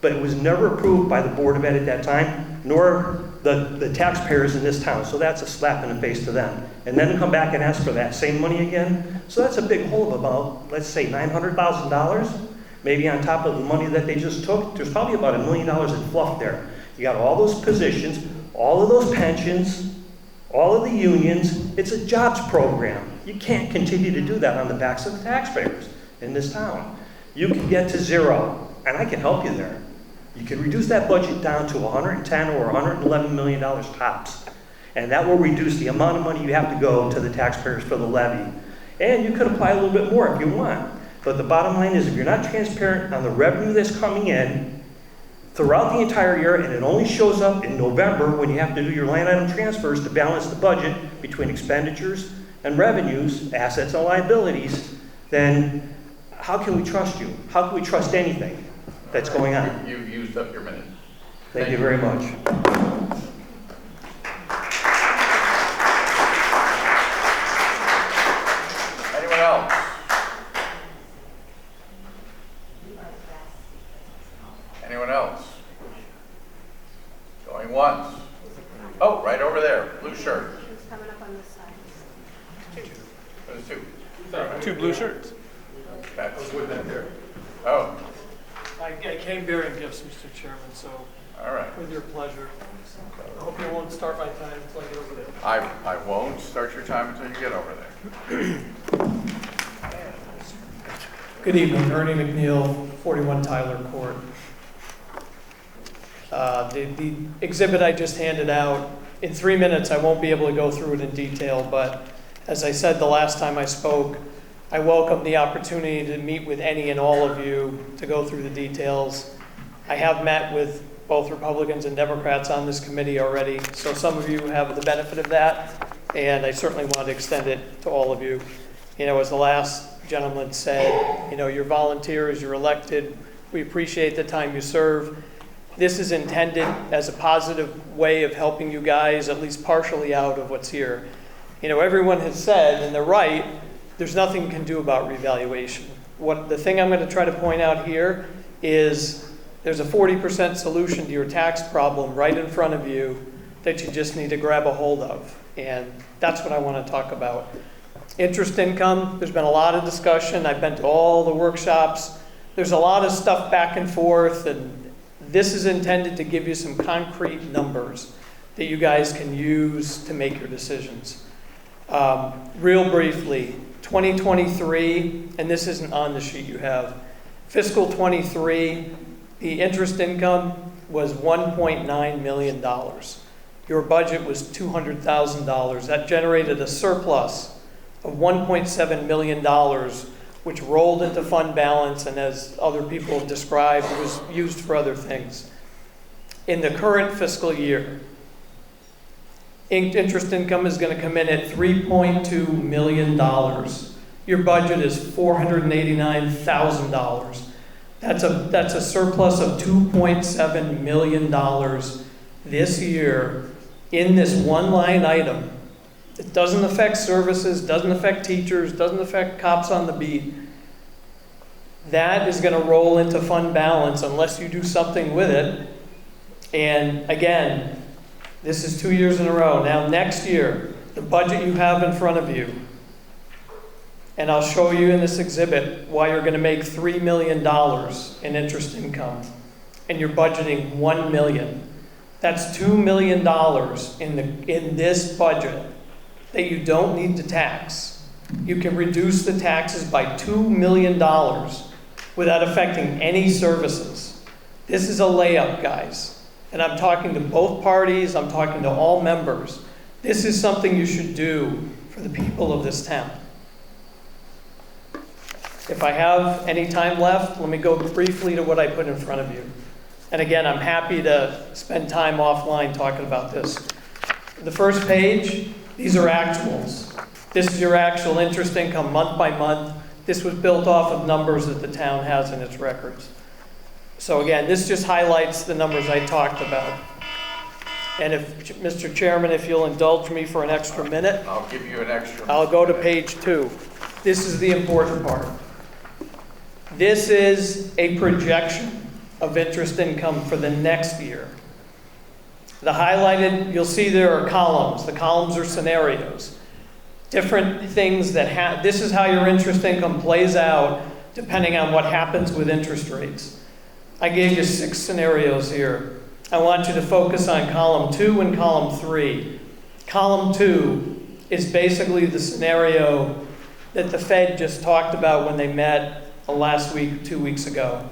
but it was never approved by the Board of Ed at that time, nor the taxpayers in this town. So that's a slap in the face to them. And then to come back and ask for that same money again. So that's a big hole of about, let's say, $900,000. Maybe on top of the money that they just took, there's probably about $1 million in fluff there. You got all those positions, all of those pensions, all of the unions. It's a jobs program. You can't continue to do that on the backs of the taxpayers in this town. You can get to 0, and I can help you there. You can reduce that budget down to $110 or $111 million tops. And that will reduce the amount of money you have to go to the taxpayers for the levy. And you could apply a little bit more if you want. But the bottom line is, if you're not transparent on the revenue that's coming in throughout the entire year, and it only shows up in November when you have to do your line item transfers to balance the budget between expenditures and revenues, assets and liabilities, then how can we trust you? How can we trust anything that's going on? You've used up your minute. Thank you very much. Anyone else? Anyone else? Going once. Oh, right over there, blue shirt. Who's coming up on this side? There's 2. 2 blue shirts. That's with them there. Oh, I came bearing gifts, Mr. Chairman, so all right. with your pleasure. I hope you won't start my time until I get over there. I won't start your time until you get over there. Good evening, Ernie McNeil, 41 Tyler Court. The exhibit I just handed out, in 3 minutes I won't be able to go through it in detail, but as I said the last time I spoke, I welcome the opportunity to meet with any and all of you to go through the details. I have met with both Republicans and Democrats on this committee already, so some of you have the benefit of that, and I certainly want to extend it to all of you. You know, as the last gentleman said, you know, you're volunteers, you're elected, we appreciate the time you serve. This is intended as a positive way of helping you guys at least partially out of what's here. You know, everyone has said, and they're right, there's nothing you can do about revaluation. The thing I'm going to try to point out here is there's a 40% solution to your tax problem right in front of you that you just need to grab a hold of. And that's what I want to talk about. Interest income, there's been a lot of discussion. I've been to all the workshops. there's a lot of stuff back and forth, and this is intended to give you some concrete numbers that you guys can use to make your decisions. Real briefly, 2023, and this isn't on the sheet you have, fiscal 23, the interest income was $1.9 million. Your budget was $200,000. That generated a surplus of $1.7 million, which rolled into fund balance, and as other people have described, was used for other things. In the current fiscal year, interest income is going to come in at $3.2 million. Your budget is $489,000. That's a surplus of $2.7 million this year in this one line item. It doesn't affect services, doesn't affect teachers, doesn't affect cops on the beat. That is going to roll into fund balance unless you do something with it. And again, this is 2 years in a row. Now next year, the budget you have in front of you, and I'll show you in this exhibit why you're going to make $3 million in interest income, and you're budgeting $1 million. That's $2 million in this budget that you don't need to tax. You can reduce the taxes by $2 million without affecting any services. This is a layup, guys. And I'm talking to both parties, I'm talking to all members. This is something you should do for the people of this town. If I have any time left, let me go briefly to what I put in front of you. And again, I'm happy to spend time offline talking about this. The first page, these are actuals. This is your actual interest income month by month. This was built off of numbers that the town has in its records. So again, this just highlights the numbers I talked about. And if, Mr. Chairman, if you'll indulge me for an extra minute. I'll give you an extra. I'll go to page 2. This is the important part. This is a projection of interest income for the next year. The highlighted, you'll see there are columns. The columns are scenarios. Different things that this is how your interest income plays out depending on what happens with interest rates. I gave you 6 scenarios here. I want you to focus on column 2 and column 3. Column 2 is basically the scenario that the Fed just talked about when they met last week, 2 weeks ago.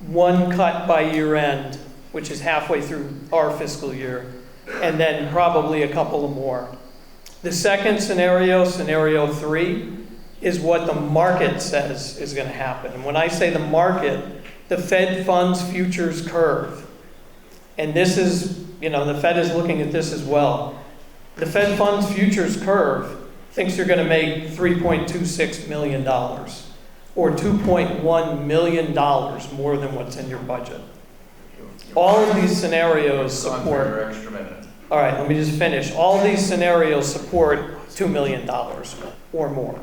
1 cut by year end, which is halfway through our fiscal year, and then probably a couple of more. The second scenario, scenario 3, is what the market says is going to happen. And when I say the market, the Fed funds futures curve. And this is, the Fed is looking at this as well. The Fed funds futures curve thinks you're going to make $3.26 million, or $2.1 million more than what's in your budget. All of these scenarios support. Your extra minute. All right, let me just finish. All these scenarios support $2 million or more.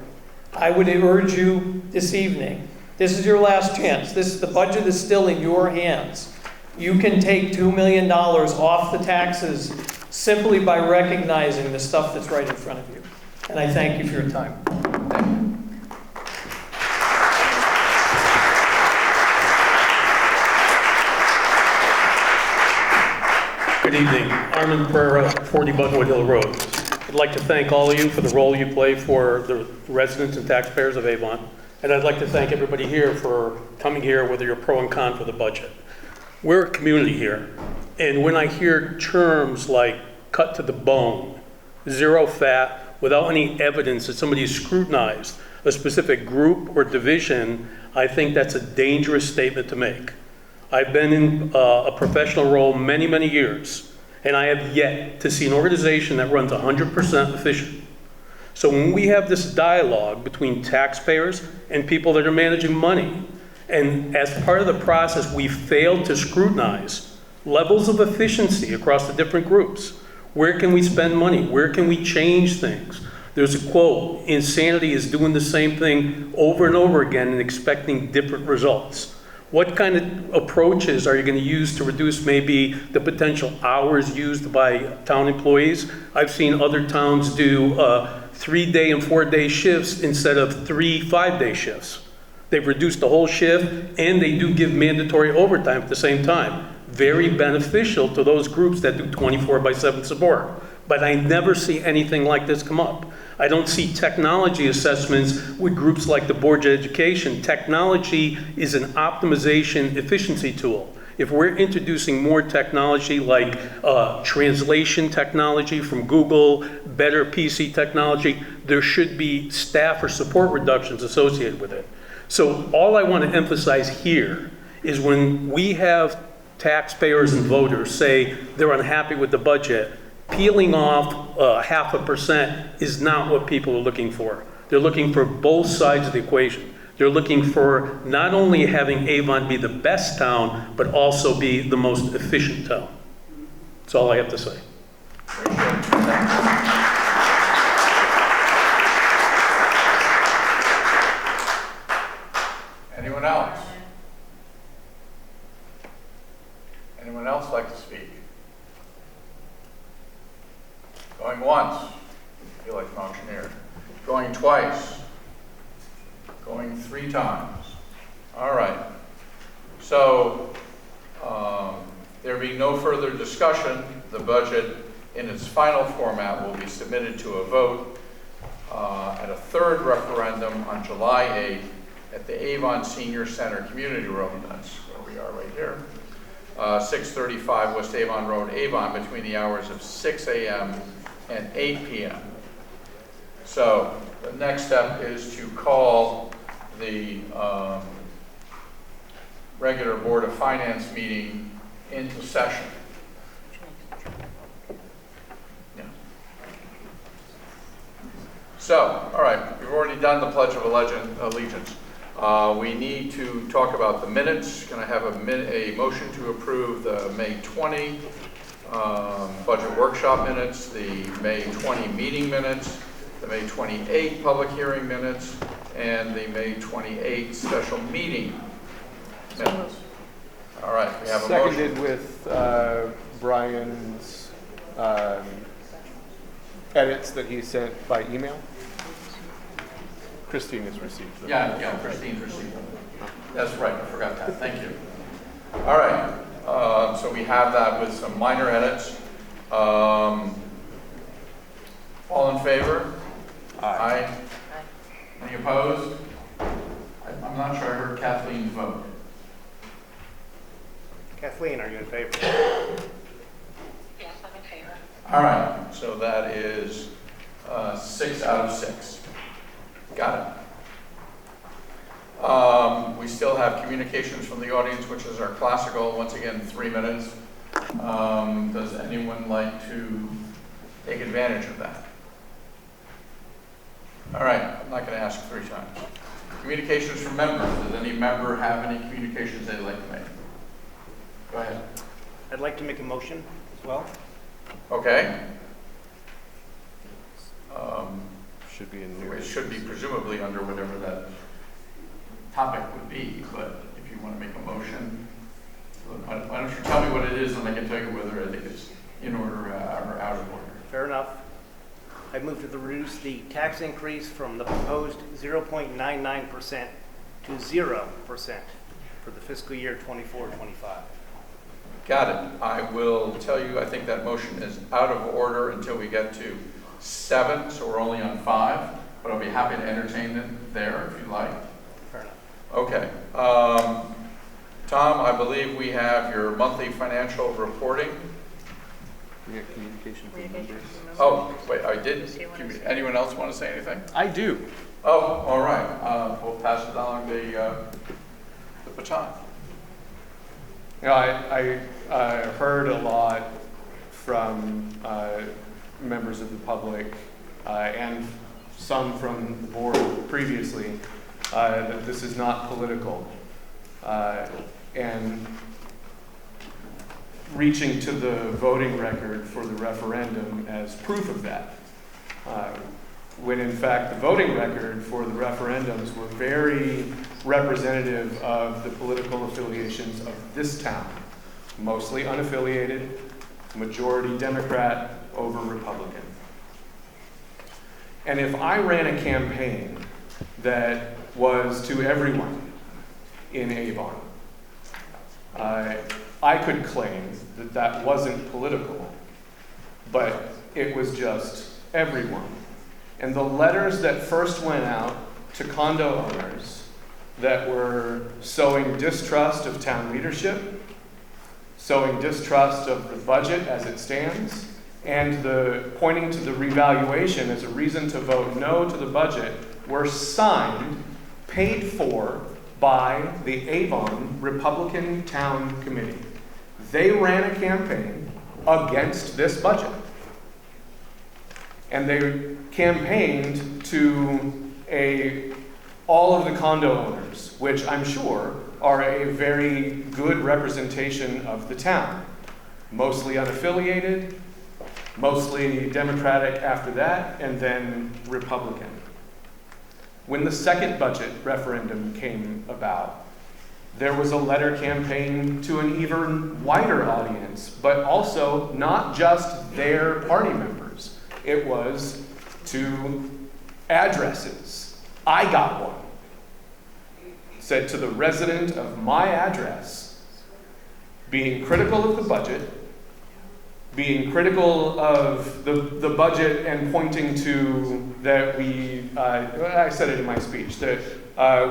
I would urge you this evening, this is your last chance. The budget is still in your hands. You can take $2 million off the taxes simply by recognizing the stuff that's right in front of you. And I thank you for your time. Good evening. Armin Pereira, 40 Buttonwood Hill Road. I'd like to thank all of you for the role you play for the residents and taxpayers of Avon. And I'd like to thank everybody here for coming here, whether you're pro and con for the budget. We're a community here. And when I hear terms like cut to the bone, zero fat, without any evidence that somebody has scrutinized a specific group or division, I think that's a dangerous statement to make. I've been in a professional role many, many years, and I have yet to see an organization that runs 100% efficient. So when we have this dialogue between taxpayers and people that are managing money, and as part of the process, we failed to scrutinize levels of efficiency across the different groups. Where can we spend money? Where can we change things? There's a quote, insanity is doing the same thing over and over again and expecting different results. What kind of approaches are you going to use to reduce maybe the potential hours used by town employees? I've seen other towns do 3-day and 4-day shifts instead of 3 5-day shifts. They've reduced the whole shift, and they do give mandatory overtime at the same time. Very beneficial to those groups that do 24/7 support. But I never see anything like this come up. I don't see technology assessments with groups like the Board of Education. Technology is an optimization efficiency tool. If we're introducing more technology like translation technology from Google, better PC technology, there should be staff or support reductions associated with it. So all I want to emphasize here is when we have taxpayers and voters say they're unhappy with the budget, peeling off 0.5% is not what people are looking for. They're looking for both sides of the equation. They're looking for not only having Avon be the best town, but also be the most efficient town. That's all I have to say. Anyone else? Anyone else like to speak? Going once, I feel like an auctioneer. Going twice. Going 3 times. All right. So, there being no further discussion, the budget in its final format will be submitted to a vote at a 3rd referendum on July 8th at the Avon Senior Center Community Room. That's where we are right here. 635 West Avon Road, Avon, between the hours of 6 a.m. and 8 p.m. So the next step is to call the regular Board of Finance meeting into session. Yeah. So, all right, we've already done the Pledge of Allegiance. We need to talk about the minutes. Can I have a motion to approve the May 20 budget workshop minutes, the May 20 meeting minutes, the May 28 public hearing minutes, and the May 28 special meeting minutes? All right, we have a motion. Seconded with Brian's edits that he sent by email. Christine has received them. Yeah, Christine's received them. That's right, I forgot that. Thank you. All right, so we have that with some minor edits. All in favor? Aye. Any opposed? I'm not sure I heard Kathleen vote. Kathleen, are you in favor? Yes, I'm in favor. All right, so that is 6 out of 6. Got it. We still have communications from the audience, which is our classical, once again, 3 minutes. Does anyone like to take advantage of that? All right, I'm not going to ask 3 times. Communications from members. Does any member have any communications they'd like to make? Go ahead. I'd like to make a motion as well. Okay. Should be in It should be presumably under whatever that topic would be, but if you want to make a motion, why don't you tell me what it is and I can tell you whether I think it's in order or out of order. Fair enough. I move to reduce the tax increase from the proposed 0.99% to 0% for the fiscal year 24-25. Got it. I will tell you, I think that motion is out of order until we get to 7, so we're only on 5, but I'll be happy to entertain it there if you like. Fair enough. Okay. Tom, I believe we have your monthly financial reporting. We have communication from members. Oh, wait, I did. Anyone else want to say anything? I do. Oh, all right. We'll pass it along the baton. You know, I heard a lot from members of the public and some from the board previously that this is not political. And reaching to the voting record for the referendum as proof of that. When in fact the voting record for the referendums were very representative of the political affiliations of this town. Mostly unaffiliated, majority Democrat over Republican. And if I ran a campaign that was to everyone in Avon. I could claim that that wasn't political, but it was just everyone. And the letters that first went out to condo owners that were sowing distrust of town leadership, sowing distrust of the budget as it stands, and pointing to the revaluation as a reason to vote no to the budget were signed, paid for by the Avon Republican Town Committee. They ran a campaign against this budget. And they campaigned to all of the condo owners, which I'm sure are a very good representation of the town. Mostly unaffiliated, mostly Democratic after that, and then Republican. When the second budget referendum came about, there was a letter campaign to an even wider audience, but also not just their party members. It was to addresses. I got one. It said to the resident of my address, being critical of the budget, being critical of the budget and pointing to that I said it in my speech, that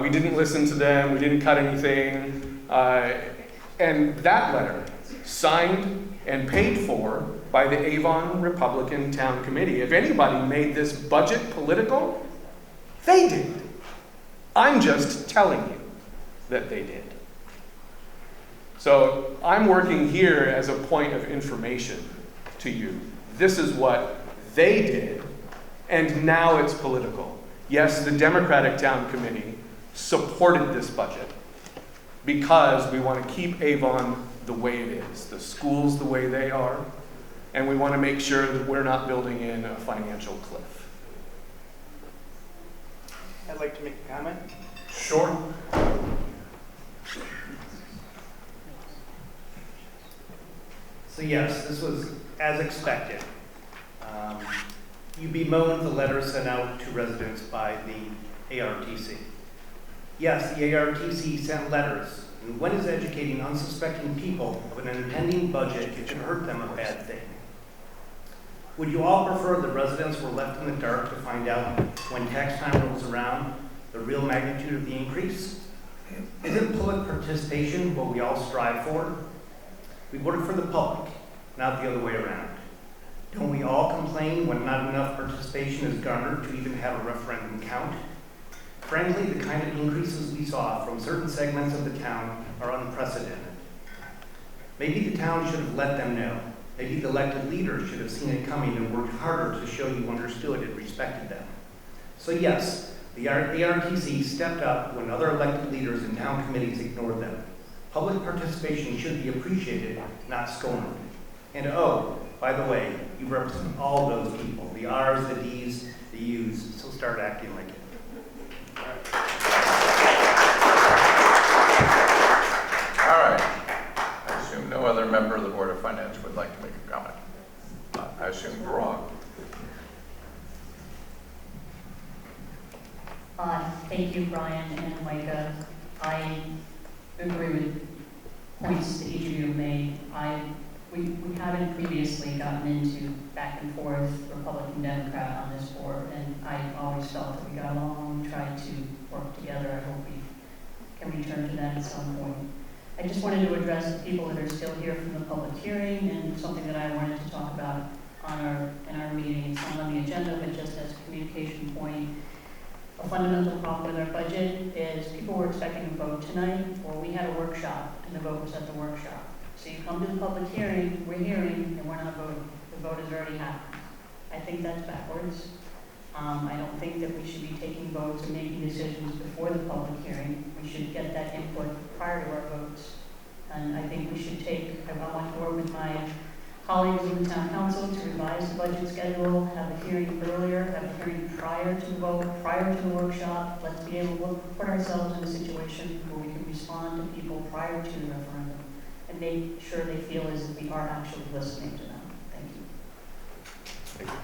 we didn't listen to them, we didn't cut anything, and that letter, signed and paid for by the Avon Republican Town Committee. If anybody made this budget political, they did. I'm just telling you that they did. So I'm working here as a point of information to you. This is what they did, and now it's political. Yes, the Democratic Town Committee supported this budget because we want to keep Avon the way it is, the schools the way they are, and we want to make sure that we're not building in a financial cliff. I'd like to make a comment. Sure. So yes, this was as expected. You bemoaned the letter sent out to residents by the ARTC. Yes, the ARTC sent letters, and when is educating unsuspecting people of an impending budget, it could hurt them a bad thing. Would you all prefer the residents were left in the dark to find out when tax time rolls around the real magnitude of the increase? Isn't public participation what we all strive for? We work for the public, not the other way around. Don't we all complain when not enough participation is garnered to even have a referendum count? Frankly, the kind of increases we saw from certain segments of the town are unprecedented. Maybe the town should have let them know. Maybe the elected leaders should have seen it coming and worked harder to show you understood and respected them. So yes, the RTC stepped up when other elected leaders and town committees ignored them. Public participation should be appreciated, not scorned. And oh, by the way, you represent all those people, the R's, the D's, the U's, so start acting like it. All right. I assume no other member of the Board of Finance would like to make a comment. I assume we're wrong. Thank you, Brian and Micah. I agree with points that each of you made. We haven't previously gotten into back and forth Republican Democrat on this board, and I always felt that we got along, tried to work together. I hope we can return to that at some point. I just wanted to address the people that are still here from the public hearing, and something that I wanted to talk about in our meeting. It's not on the agenda, but just as a communication point. A fundamental problem with our budget is people were expecting a vote tonight, or we had a workshop, and the vote was at the workshop. So you come to the public hearing, we're hearing, and we're not voting. The vote has already happened. I think that's backwards. I don't think that we should be taking votes and making decisions before the public hearing. We should get that input prior to our votes. And I think we should I want to work with my colleagues in the town council to revise the budget schedule, have a hearing earlier, have a hearing prior to the vote, prior to the workshop. Let's be able to put ourselves in a situation where we can respond to people prior to the referendum and make sure they feel as if we are actually listening to them. Thank you.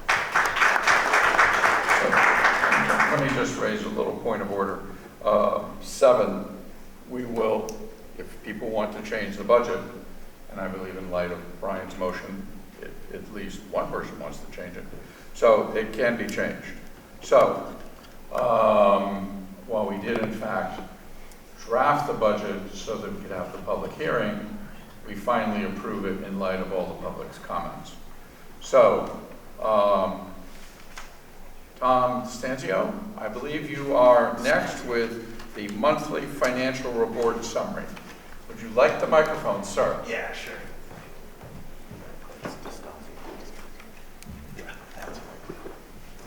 So, let me just raise a little point of order. 7, we will, if people want to change the budget, and I believe in light of Brian's motion, at least one person wants to change it. So it can be changed. So while we did in fact draft the budget so that we could have the public hearing, we finally approve it in light of all the public's comments. So, Tom Stanzio, I believe you are next with the monthly financial report summary. Would you like the microphone, sir? Yeah, sure.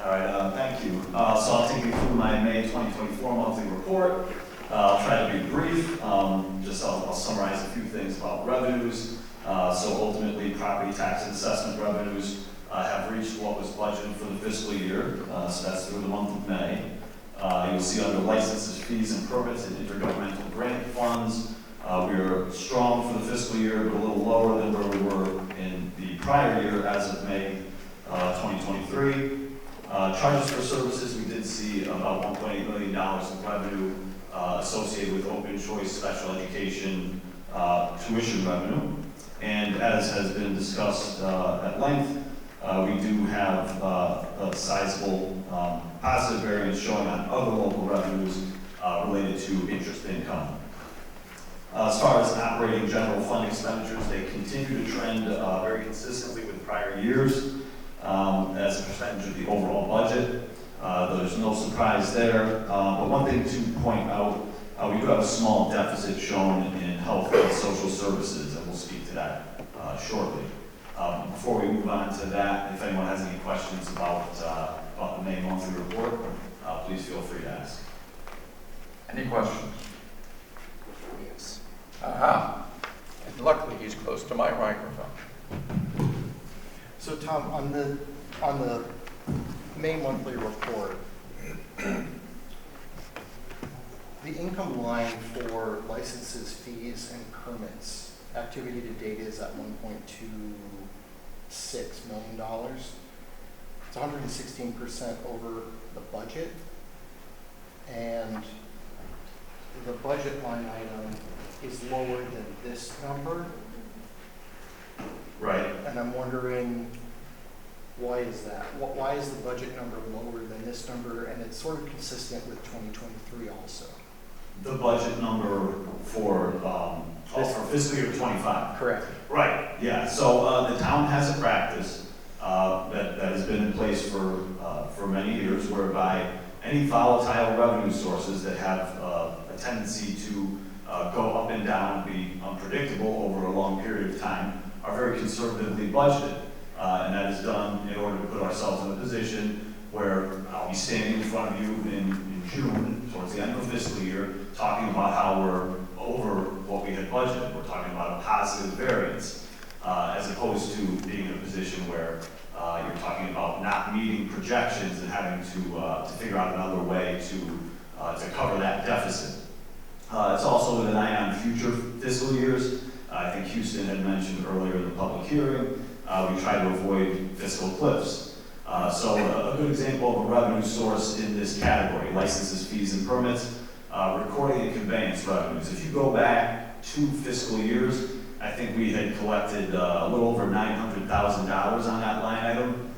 All right, thank you. So I'll take you through my May 2024 monthly report. I'll try to be brief. I'll summarize a few things about revenues. So ultimately, property tax and assessment revenues have reached what was budgeted for the fiscal year. So that's through the month of May. You'll see under licenses, fees, and permits and intergovernmental grant funds, we are strong for the fiscal year, but a little lower than where we were in the prior year as of May 2023. Charges for services, we did see about $1.8 million in revenue associated with open choice special education tuition revenue. And as has been discussed at length, we do have a sizable positive variance showing on other local revenues related to interest income. As far as operating general fund expenditures, they continue to trend very consistently with prior years as a percentage of the overall budget. There's no surprise there. But one thing to point out, we do have a small deficit shown in health and social services, and we'll speak to that shortly. Before we move on to that, if anyone has any questions about the May monthly report, please feel free to ask. Any questions? Yes. Aha. And luckily, he's close to my microphone. So Tom, on the May monthly report, the income line for licenses, fees, and permits, activity to date is at $1.26 million. It's 116% over the budget, and the budget line item is lower than this number. Right. And I'm wondering, why is that? Why is the budget number lower than this number? And it's sort of consistent with 2023 also. The budget number for fiscal year 25. Correct. Right, yeah. So the town has a practice that has been in place for many years, whereby any volatile revenue sources that have a tendency to go up and down, be unpredictable over a long period of time, are very conservatively budgeted. And that is done in order to put ourselves in a position where I'll be standing in front of you in June, towards the end of the fiscal year, talking about how we're over what we had budgeted. We're talking about a positive variance, as opposed to being in a position where you're talking about not meeting projections and having to figure out another way to cover that deficit. It's also with an eye on future fiscal years. I think Houston had mentioned earlier in the public hearing, we try to avoid fiscal cliffs. So a good example of a revenue source in this category, licenses, fees, and permits, recording and conveyance revenues. If you go back 2 fiscal years, I think we had collected a little over $900,000 on that line item.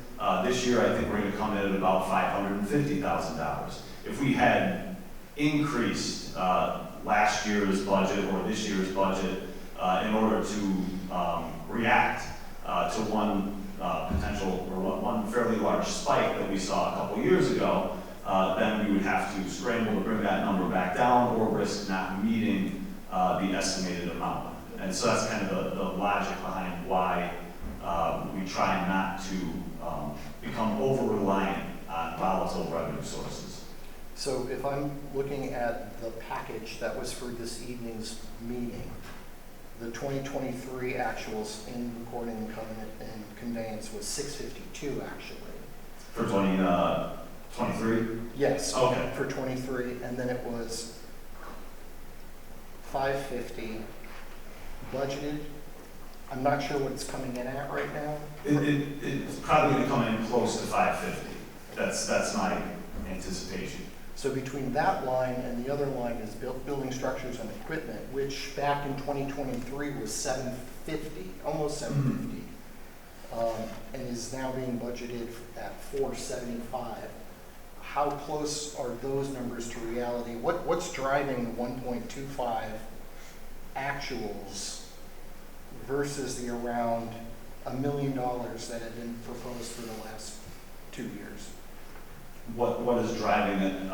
This year, I think we're going to come in at about $550,000. If we had increased last year's budget or this year's budget in order to react to one potential or one fairly large spike that we saw a couple years ago, then we would have to scramble to bring that number back down or risk not meeting the estimated amount. And so that's kind of the logic behind why we try not to become over-reliant on volatile revenue sources. So if I'm looking at the package that was for this evening's meeting, the 2023 actuals in recording and covenant and conveyance was 652 actually. For 2023? Yes. Okay. For 23, and then it was 550 budgeted. I'm not sure what it's coming in at right now. It's probably going to come in close to 550. That's my anticipation. So between that line and the other line is building structures and equipment, which back in 2023 was 750, almost 750, and is now being budgeted at 475. How close are those numbers to reality? What's driving the 1.25 actuals versus the around $1 million that had been proposed for the last 2 years? What is driving it,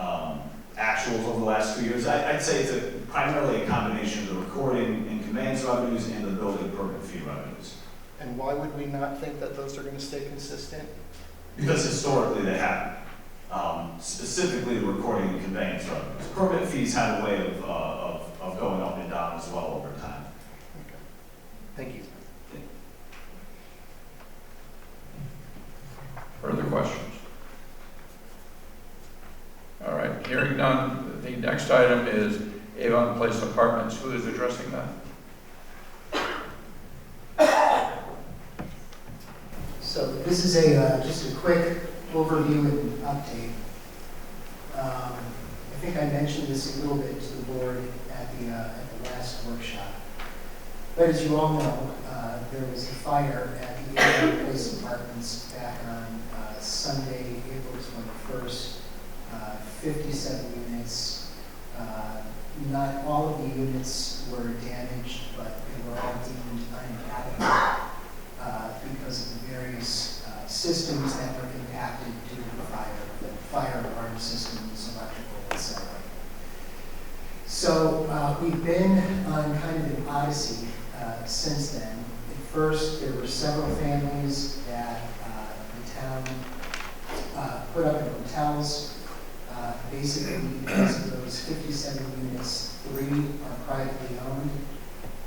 actuals over the last 2 years? I'd say it's primarily a combination of the recording and conveyance revenues and the building permit fee revenues. And why would we not think that those are going to stay consistent? Because historically they haven't. Specifically the recording and conveyance revenues. Permit fees had a way of going up and down as well over time. Okay. Thank you. Further questions? All right, hearing none, the next item is Avon Place Apartments. Who is addressing that? So this is just a quick overview and update. I think I mentioned this a little bit to the board at the last workshop. But as you all know, there was a fire at the Avon Place Apartments back on Sunday, April 21st. 57 units. Not all of the units were damaged, but they were all deemed uninhabitable because of the various systems that were impacted due to the fire alarm systems, electrical, etc. So we've been on kind of an odyssey since then. At first, there were several families that the town put up in hotels. Basically, because of those 57 units, 3 are privately owned,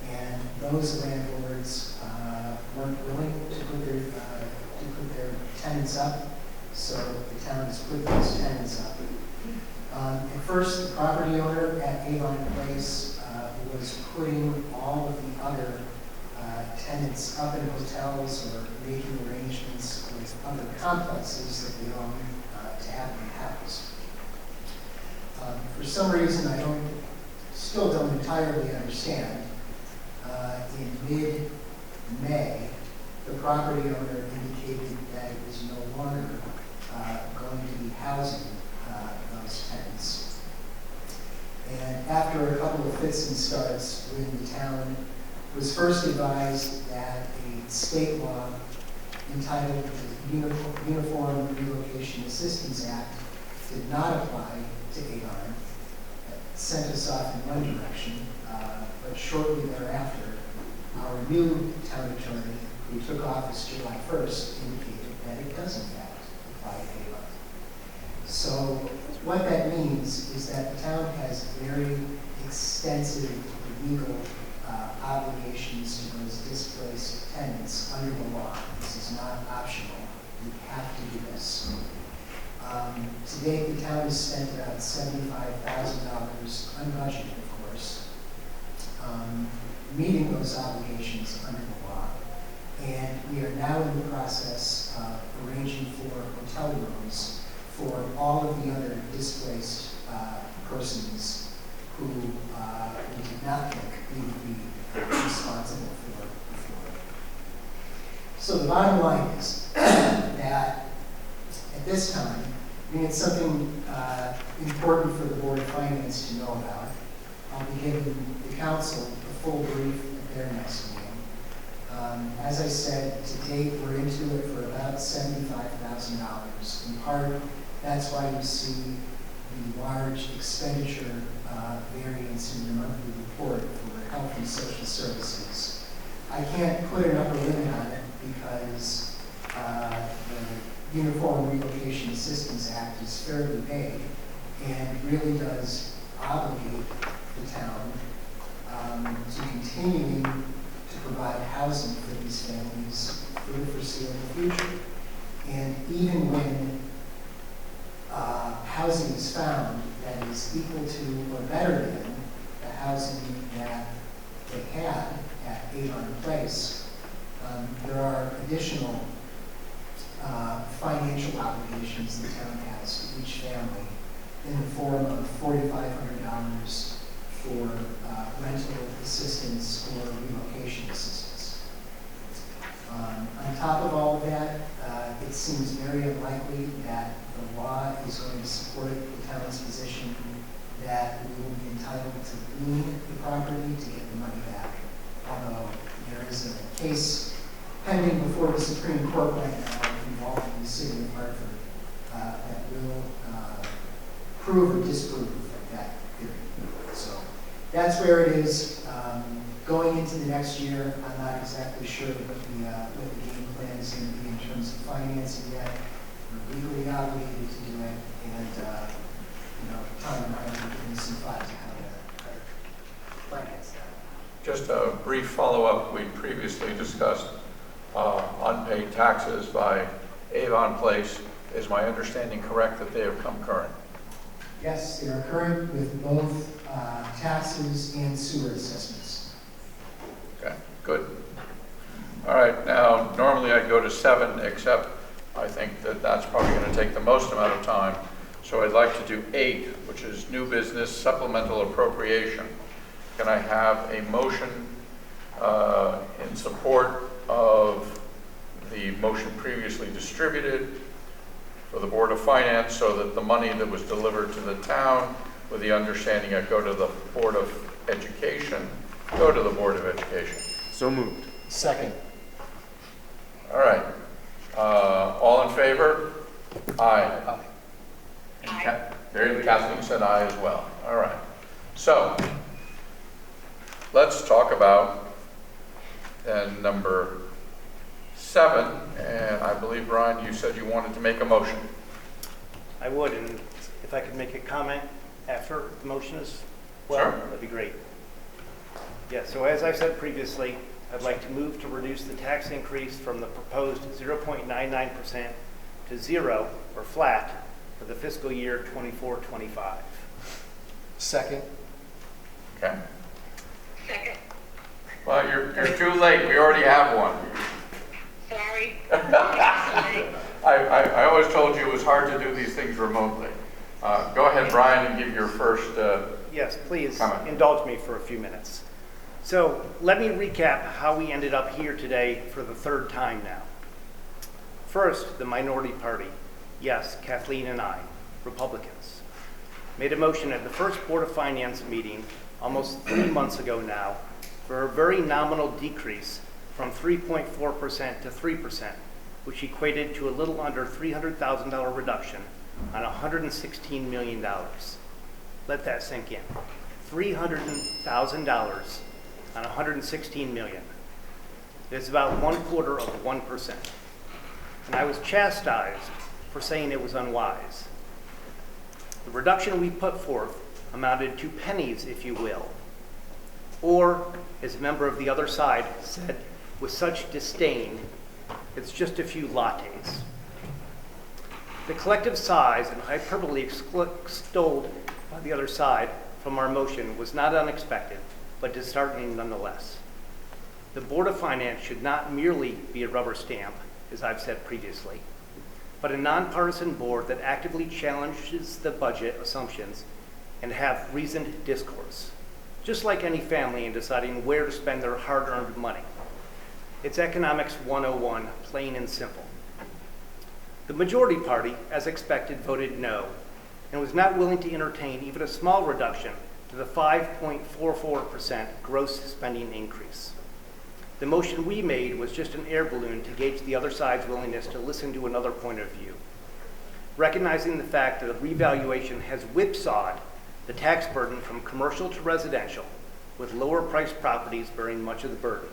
and those landlords weren't willing to put their tenants up, so the town has put those tenants up. At first, the property owner at Avon Place was putting all of the other tenants up in hotels or making arrangements with other complexes that they own to have them housed. For some reason, I still don't entirely understand. In mid-May, the property owner indicated that it was no longer going to be housing those tenants. And after a couple of fits and starts, when the town was first advised that a state law entitled the Uniform Relocation Assistance Act did not apply to Avon, sent us off in one direction, but shortly thereafter, our new town attorney, who took office July 1st, indicated that it does in fact apply to Avon. So what that means is that the town has very extensive legal obligations to those displaced tenants under the law. This is not optional. You have to do this. To date, the town has spent about $75,000 unbudgeted, of course, meeting those obligations under the law. And we are now in the process of arranging for hotel rooms for all of the other displaced persons who we did not think we would be responsible for before. So the bottom line is that at this time, I think it's something important for the Board of Finance to know about. I'll be giving the council a full brief at their next meeting. As I said, to date, we're into it for about $75,000. In part, that's why you see the large expenditure variance in the monthly report for health and social services. I can't put an upper limit on it because the Uniform Relocation Assistance Act is fairly vague and really does obligate the town to continuing to provide housing for these families for the foreseeable future. And even when housing is found that is equal to or better than the housing that they had at Avon Place, there are additional financial obligations the town has to each family in the form of $4,500 for rental assistance or relocation assistance. On top of all of that, it seems very unlikely that the law is going to support the town's position that we will be entitled to lien the property to get the money back. Although there is a case pending before the Supreme Court right now involving the city of Hartford that will prove or disprove that theory. So that's where it is. Going into the next year, I'm not exactly sure what the game plan is going to be in terms of financing yet. We're legally obligated to do it, and Tom and I are giving some thought to how to finance that. Just a brief follow-up. We previously discussed unpaid taxes by Avon Place. Is my understanding correct that they have come current? Yes, they are current with both taxes and sewer assessments. Okay, good. All right, now normally I go to 7, except I think that that's probably going to take the most amount of time. So I'd like to do 8, which is new business supplemental appropriation. Can I have a motion in support of the motion previously distributed for the Board of Finance so that the money that was delivered to the town with the understanding I go to the Board of Education, go to the Board of Education? So moved. Second. All right. All in favor? Aye. Aye. Kathleen said aye as well. All right. So let's talk about number 7. And I believe, Brian, you said you wanted to make a motion. I would, and if I could make a comment after the motion as well, Sure. that'd be great. Yeah, so as I said previously, I'd like to move to reduce the tax increase from the proposed 0.99% to 0 or flat for the fiscal year 24-25. Second. Okay. Second. Well, you're too late. We already have one. Sorry. I always told you it was hard to do these things remotely. Go ahead, Brian, and give your first Yes, please comment. indulge me for a few minutes. So let me recap how we ended up here today for the 3rd time now. First, the minority party, yes, Kathleen and I, Republicans, made a motion at the first Board of Finance meeting almost 3 months ago now for a very nominal decrease from 3.4% to 3%, which equated to a little under $300,000 reduction on $116 million. Let that sink in. $300,000 on $116 million. It's about 1/4%. And I was chastised for saying it was unwise. The reduction we put forth amounted to pennies, if you will. Or, as a member of the other side said with such disdain, it's just a few lattes. The collective sighs and hyperbole extolled by the other side from our motion was not unexpected, but disheartening nonetheless. The Board of Finance should not merely be a rubber stamp, as I've said previously, but a nonpartisan board that actively challenges the budget assumptions and have reasoned discourse, just like any family in deciding where to spend their hard-earned money. It's Economics 101, plain and simple. The majority party, as expected, voted no, and was not willing to entertain even a small reduction to the 5.44% gross spending increase. The motion we made was just an air balloon to gauge the other side's willingness to listen to another point of view. Recognizing the fact that a revaluation has whipsawed the tax burden from commercial to residential, with lower priced properties bearing much of the burden.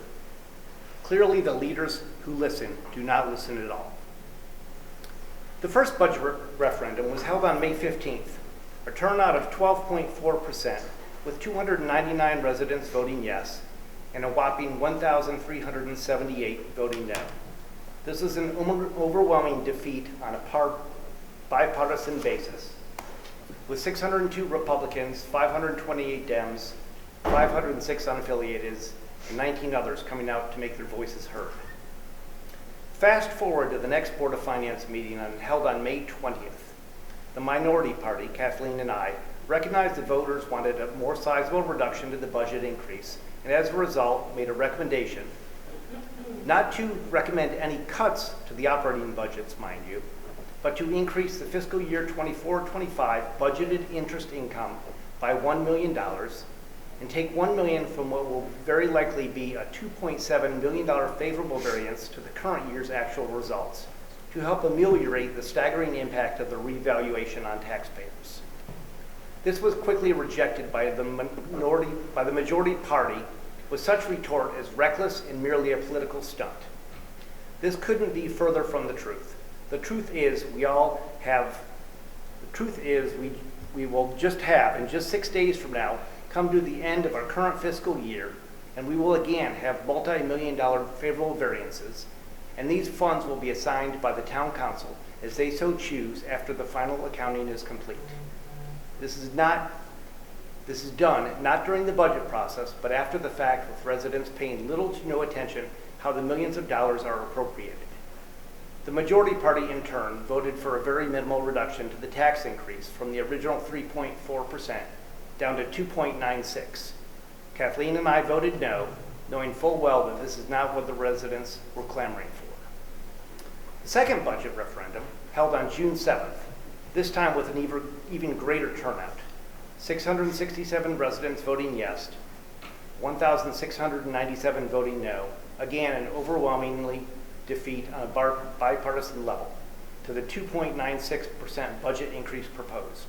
Clearly, the leaders who listen do not listen at all. The first budget referendum was held on May 15th, a turnout of 12.4%, with 299 residents voting yes, and a whopping 1,378 voting no. This is an overwhelming defeat on a bipartisan basis, with 602 Republicans, 528 Dems, 506 unaffiliated, and 19 others coming out to make their voices heard. Fast forward to the next Board of Finance meeting held on May 20th. The minority party, Kathleen and I, recognized the voters wanted a more sizable reduction to the budget increase, and as a result, made a recommendation not to recommend any cuts to the operating budgets, mind you, but to increase the fiscal year 24-25 budgeted interest income by $1 million and take $1 million from what will very likely be a $2.7 million favorable variance to the current year's actual results to help ameliorate the staggering impact of the revaluation on taxpayers. This was quickly rejected by the majority party with such retort as reckless and merely a political stunt. This couldn't be further from the truth. The truth is we will just have, in just 6 days from now, come to the end of our current fiscal year, and we will again have multi-million-dollar favorable variances, and these funds will be assigned by the town council as they so choose after the final accounting is complete. This is done not during the budget process, but after the fact, with residents paying little to no attention how the millions of dollars are appropriated. The majority party, in turn, voted for a very minimal reduction to the tax increase from the original 3.4% down to 2.96. Kathleen and I voted no, knowing full well that this is not what the residents were clamoring for. The second budget referendum, held on June 7th, this time with an even greater turnout. 667 residents voting yes, 1,697 voting no. Again, an overwhelmingly defeat on a bipartisan level to the 2.96% budget increase proposed.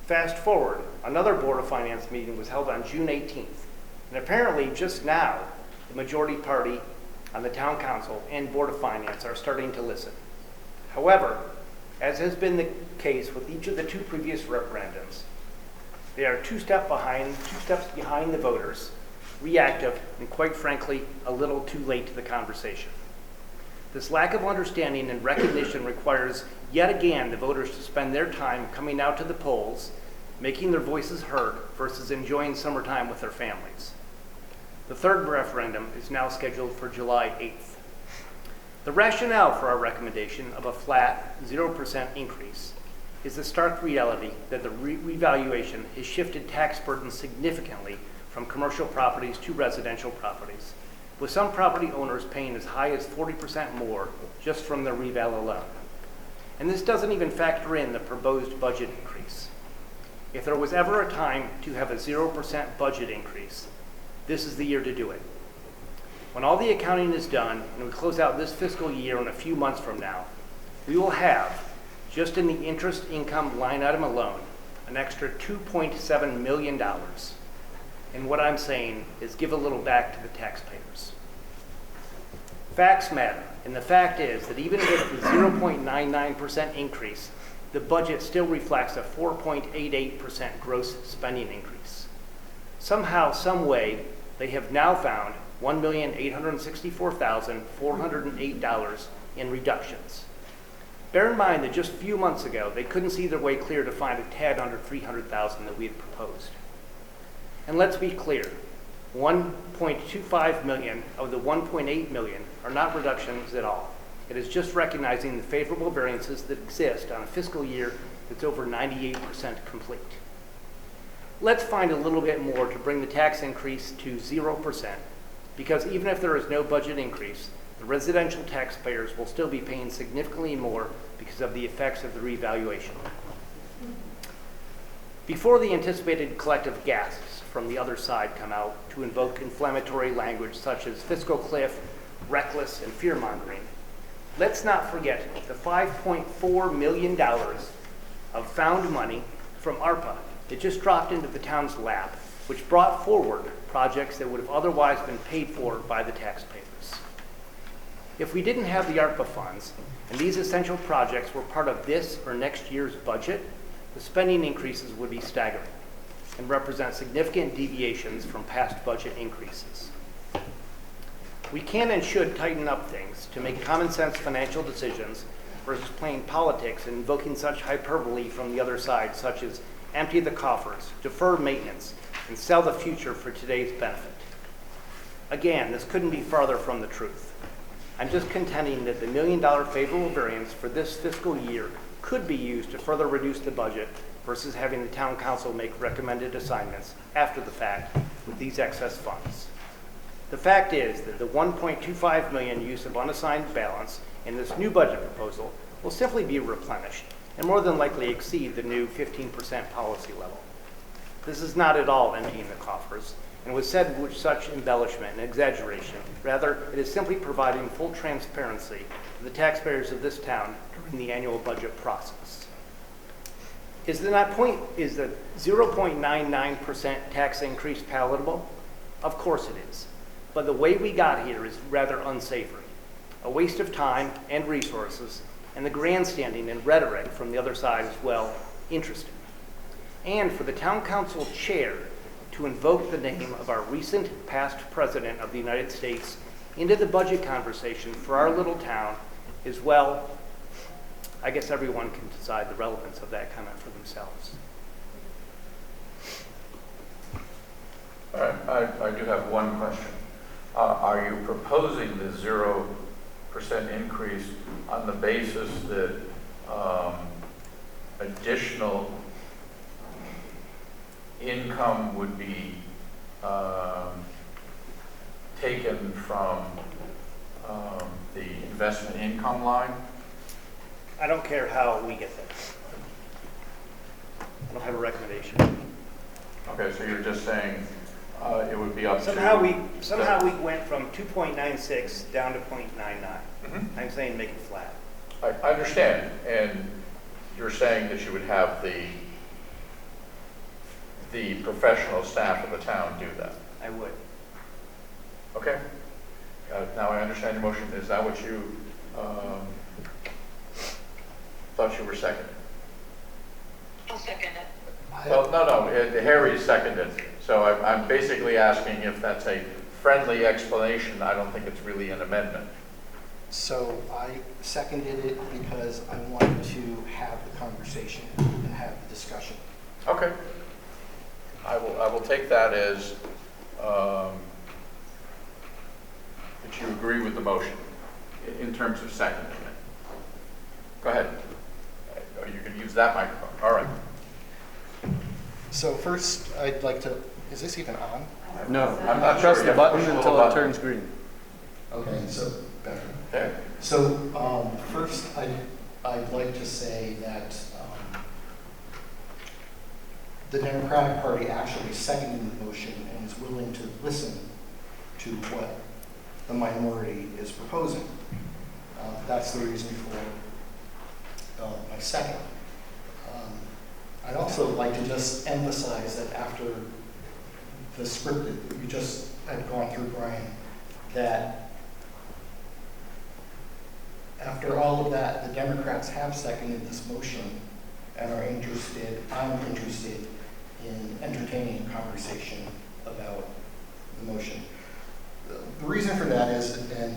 Fast forward, another Board of Finance meeting was held on June 18th, and apparently just now, the majority party on the Town Council and Board of Finance are starting to listen. However, as has been the case with each of the two previous referendums, they are two steps behind the voters, reactive, and quite frankly, a little too late to the conversation. This lack of understanding and recognition requires, yet again, the voters to spend their time coming out to the polls, making their voices heard, versus enjoying summertime with their families. The third referendum is now scheduled for July 8th. The rationale for our recommendation of a flat 0% increase is the stark reality that the revaluation has shifted tax burdens significantly from commercial properties to residential properties, with some property owners paying as high as 40% more just from the reval alone. And this doesn't even factor in the proposed budget increase. If there was ever a time to have a 0% budget increase, this is the year to do it. When all the accounting is done and we close out this fiscal year in a few months from now, we will have, just in the interest income line item alone, an extra $2.7 million. And what I'm saying is give a little back to the taxpayers. Facts matter, and the fact is that even with the 0.99% increase, the budget still reflects a 4.88% gross spending increase. Somehow, some way, they have now found $1,864,408 in reductions. Bear in mind that just a few months ago, they couldn't see their way clear to find a tad under $300,000 that we had proposed. And let's be clear, 1.25 million of the 1.8 million are not reductions at all. It is just recognizing the favorable variances that exist on a fiscal year that's over 98% complete. Let's find a little bit more to bring the tax increase to 0%, because even if there is no budget increase, the residential taxpayers will still be paying significantly more because of the effects of the revaluation. Before the anticipated collective gasps from the other side come out to invoke inflammatory language such as fiscal cliff, reckless, and fear-mongering, let's not forget the $5.4 million of found money from ARPA that just dropped into the town's lap, which brought forward projects that would have otherwise been paid for by the taxpayers. If we didn't have the ARPA funds, and these essential projects were part of this or next year's budget, the spending increases would be staggering and represent significant deviations from past budget increases. We can and should tighten up things to make common sense financial decisions versus playing politics and invoking such hyperbole from the other side, such as empty the coffers, defer maintenance, and sell the future for today's benefit. Again, this couldn't be farther from the truth. I'm just contending that the $1 million favorable variance for this fiscal year could be used to further reduce the budget versus having the town council make recommended assignments after the fact with these excess funds. The fact is that the $1.25 million use of unassigned balance in this new budget proposal will simply be replenished and more than likely exceed the new 15% policy level. This is not at all emptying the coffers, and was said with such embellishment and exaggeration. Rather, it is simply providing full transparency to the taxpayers of this town during the annual budget process. Is the 0.99% tax increase palatable? Of course it is. But the way we got here is rather unsavory, a waste of time and resources, and the grandstanding and rhetoric from the other side as well, interesting. And for the town council chair to invoke the name of our recent past president of the United States into the budget conversation for our little town is, well, I guess everyone can decide the relevance of that comment for themselves. All right, I do have one question. Are you proposing the 0% increase on the basis that additional income would be taken from the investment income line? I don't care how we get there. I don't have a recommendation. Okay, so you're just saying it would be up Somehow to... we went from 2.96 down to 0.99. Mm-hmm. I'm saying make it flat. I understand, and you're saying that you would have the professional staff of the town do that. I would. Okay. Now I understand your motion. Is that what you thought you were seconding? I'll second it. Well, no, Harry seconded. So I'm basically asking if that's a friendly explanation. I don't think it's really an amendment. So I seconded it because I wanted to have the conversation and have the discussion. Okay. I will take that as that you agree with the motion in terms of seconding it. Go ahead. Oh, you can use that microphone. All right. So first, I'd like to, is this even on? No, I'm not Press sure. the button until it turns green. Okay, so better. Okay. So first, I'd like to say that the Democratic Party actually seconded the motion and is willing to listen to what the minority is proposing. That's the reason for my second. I'd also like to just emphasize that after the script that we just had gone through, Brian, that after all of that, the Democrats have seconded this motion and are interested, I'm interested in entertaining a conversation about the motion. The reason for that is, and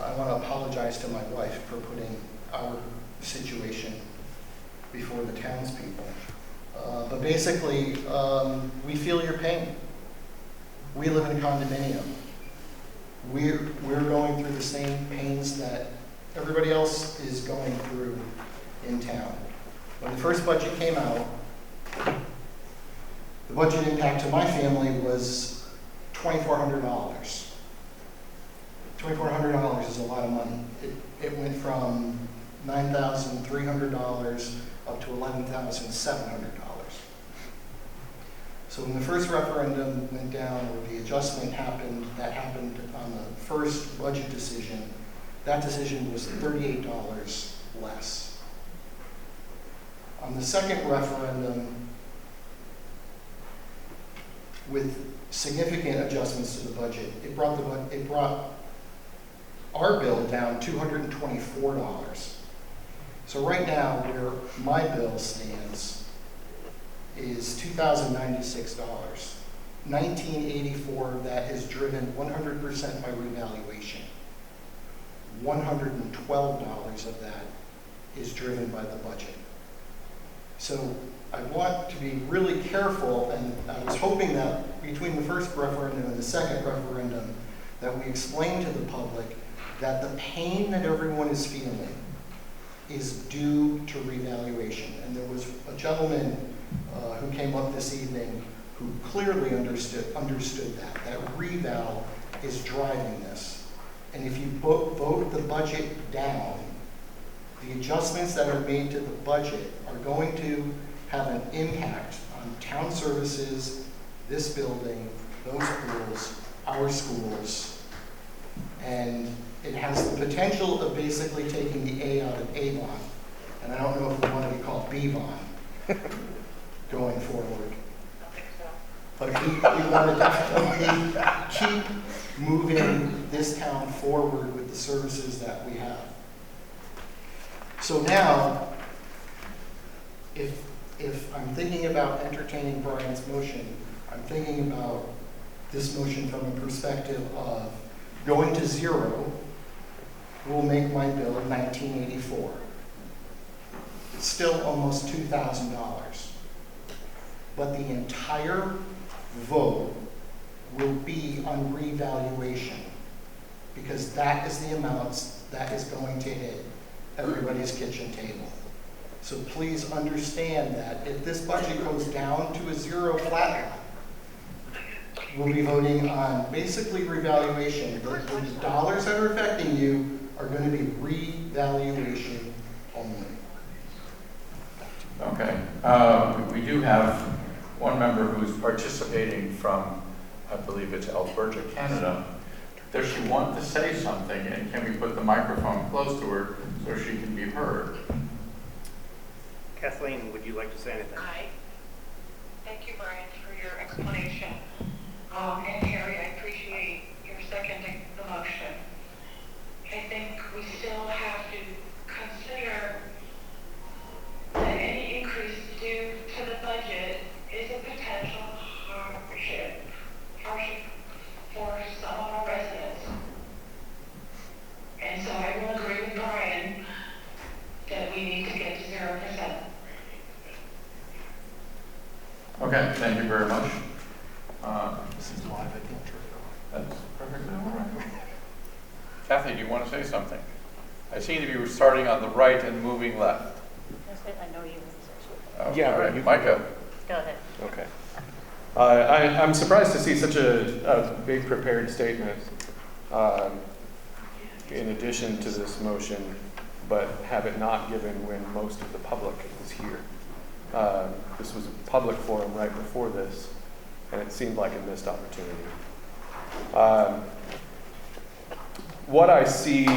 I want to apologize to my wife for putting our situation before the townspeople. But basically, we feel your pain. We live in a condominium. We're going through the same pains that everybody else is going through in town. When the first budget came out, the budget impact to my family was $2,400. $2,400 is a lot of money. It went from $9,300 up to $11,700. So when the first referendum went down, or the adjustment happened, that happened on the first budget decision, that decision was $38 less. On the second referendum, with significant adjustments to the budget, it brought our bill down $224. So right now, where my bill stands is $2,096. $1,984 that is driven 100% by revaluation. $112 of that is driven by the budget. So I want to be really careful, and I was hoping that between the first referendum and the second referendum, that we explain to the public that the pain that everyone is feeling is due to revaluation. And there was a gentleman who came up this evening who clearly understood that reval is driving this. And if you vote the budget down, the adjustments that are made to the budget are going to have an impact on town services, this building, those schools, our schools, and it has the potential of basically taking the A out of Avon. And I don't know if we want to be called Bevon going forward. But we want to definitely keep moving this town forward with the services that we have. So now, if I'm thinking about entertaining Brian's motion, I'm thinking about this motion from a perspective of going to zero will make my bill $19.84. It's still almost $2,000. But the entire vote will be on revaluation because that is the amounts that is going to hit everybody's kitchen table. So please understand that if this budget goes down to a zero flat line, we'll be voting on basically revaluation. The dollars that are affecting you are going to be revaluation only. Okay. We do have one member who's participating from, I believe it's Alberta, Canada. Does she want to say something, and can we put the microphone close to her so she can be heard? Kathleen, would you like to say anything? Hi. Thank you, Brian, for your explanation. And Harry, I appreciate your seconding the motion. I think we still have to consider that any increase due to the budget is a potential hardship for some of our residents. And so I will agree with Brian that we need to get to 0%. Okay, thank you very much. This is live, I can't turn it off. That's perfectly all right. Kathy, do you want to say something? I see that you were starting on the right and moving left. I know you. Yeah, all right. you Micah. Go ahead. Okay. I'm surprised to see such a big prepared statement in addition to this motion, but have it not given when most of the public is here. This was a public forum right before this, and it seemed like a missed opportunity. What I see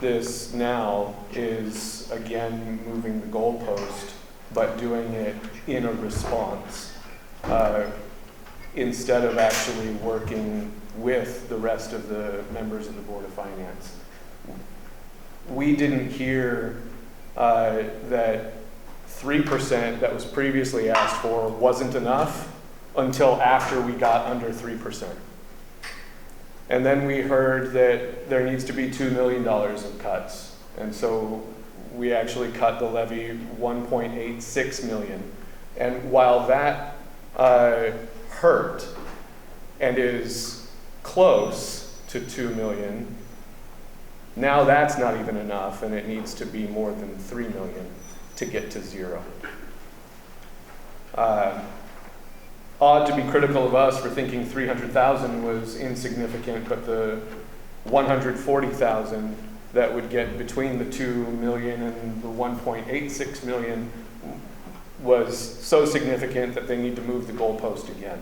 this now is, again, moving the goalpost, but doing it in a response instead of actually working with the rest of the members of the Board of Finance. We didn't hear that 3% that was previously asked for wasn't enough until after we got under 3%. And then we heard that there needs to be $2 million of cuts. And so we actually cut the levy $1.86 million. And while that hurt and is close to $2 million, now that's not even enough, and it needs to be more than $3 million to get to zero. Odd to be critical of us for thinking 300,000 was insignificant, but the 140,000 that would get between the 2 million and the 1.86 million was so significant that they need to move the goalpost again.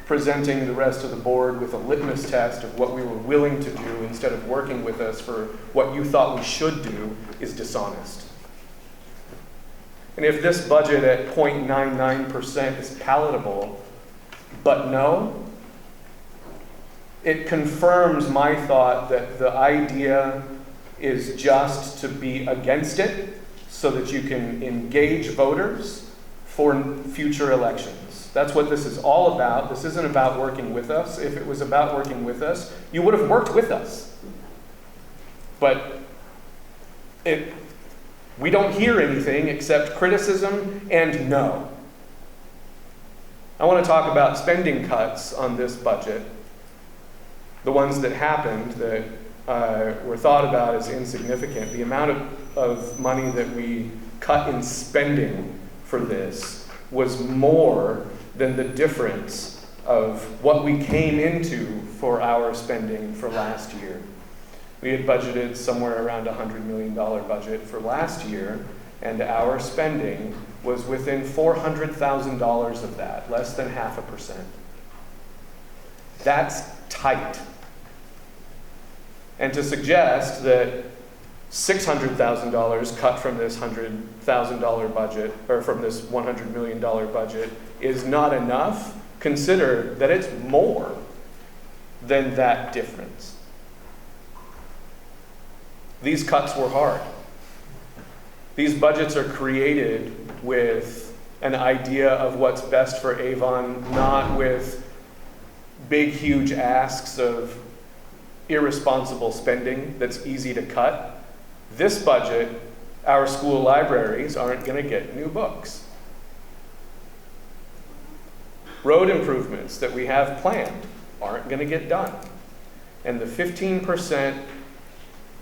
Presenting the rest of the board with a litmus test of what we were willing to do instead of working with us for what you thought we should do is dishonest. And if this budget at 0.99% is palatable, but no, it confirms my thought that the idea is just to be against it so that you can engage voters for future elections. That's what this is all about. This isn't about working with us. If it was about working with us, you would have worked with us. But we don't hear anything except criticism and no. I want to talk about spending cuts on this budget the ones that happened that were thought about as insignificant, the amount of money that we cut in spending for this was more than the difference of what we came into for our spending for last year. We had budgeted somewhere around $100 million budget for last year, and our spending was within $400,000 of that, less than 0.5%. That's tight. And to suggest that $600,000 cut from this $100,000 budget, or from this $100 million budget, is not enough, consider that it's more than that difference. These cuts were hard. These budgets are created with an idea of what's best for Avon, not with big, huge asks of irresponsible spending that's easy to cut. This budget, our school libraries aren't going to get new books. Road improvements that we have planned aren't going to get done. And the 15%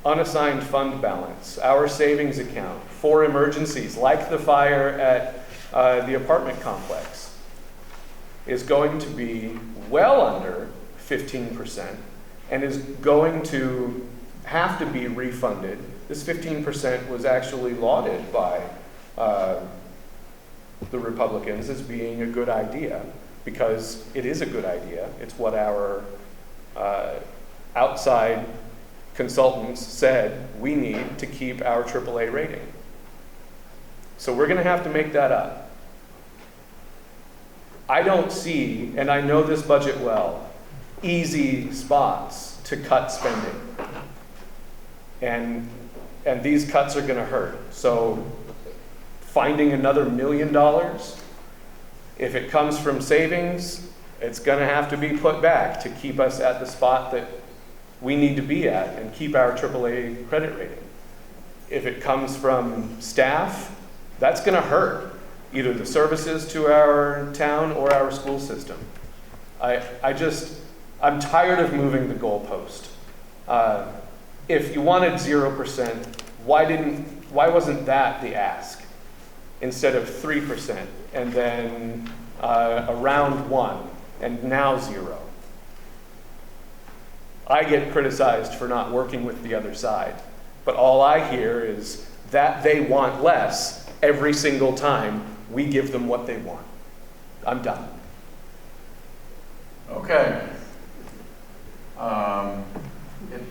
unassigned fund balance, our savings account for emergencies like the fire at the apartment complex, is going to be well under 15% and is going to have to be refunded. This 15% was actually lauded by the Republicans as being a good idea, because it is a good idea. It's what our outside consultants said we need to keep our AAA rating. So we're going to have to make that up. I don't see, and I know this budget well, easy spots to cut spending. And these cuts are going to hurt. So finding another $1 million, if it comes from savings, it's going to have to be put back to keep us at the spot that we need to be at and keep our AAA credit rating. If it comes from staff, that's going to hurt either the services to our town or our school system. I'm tired of moving the goalpost. If you wanted 0%, why wasn't that the ask instead of 3% and then around 1 and now 0? I get criticized for not working with the other side, but all I hear is that they want less every single time we give them what they want. I'm done. Okay.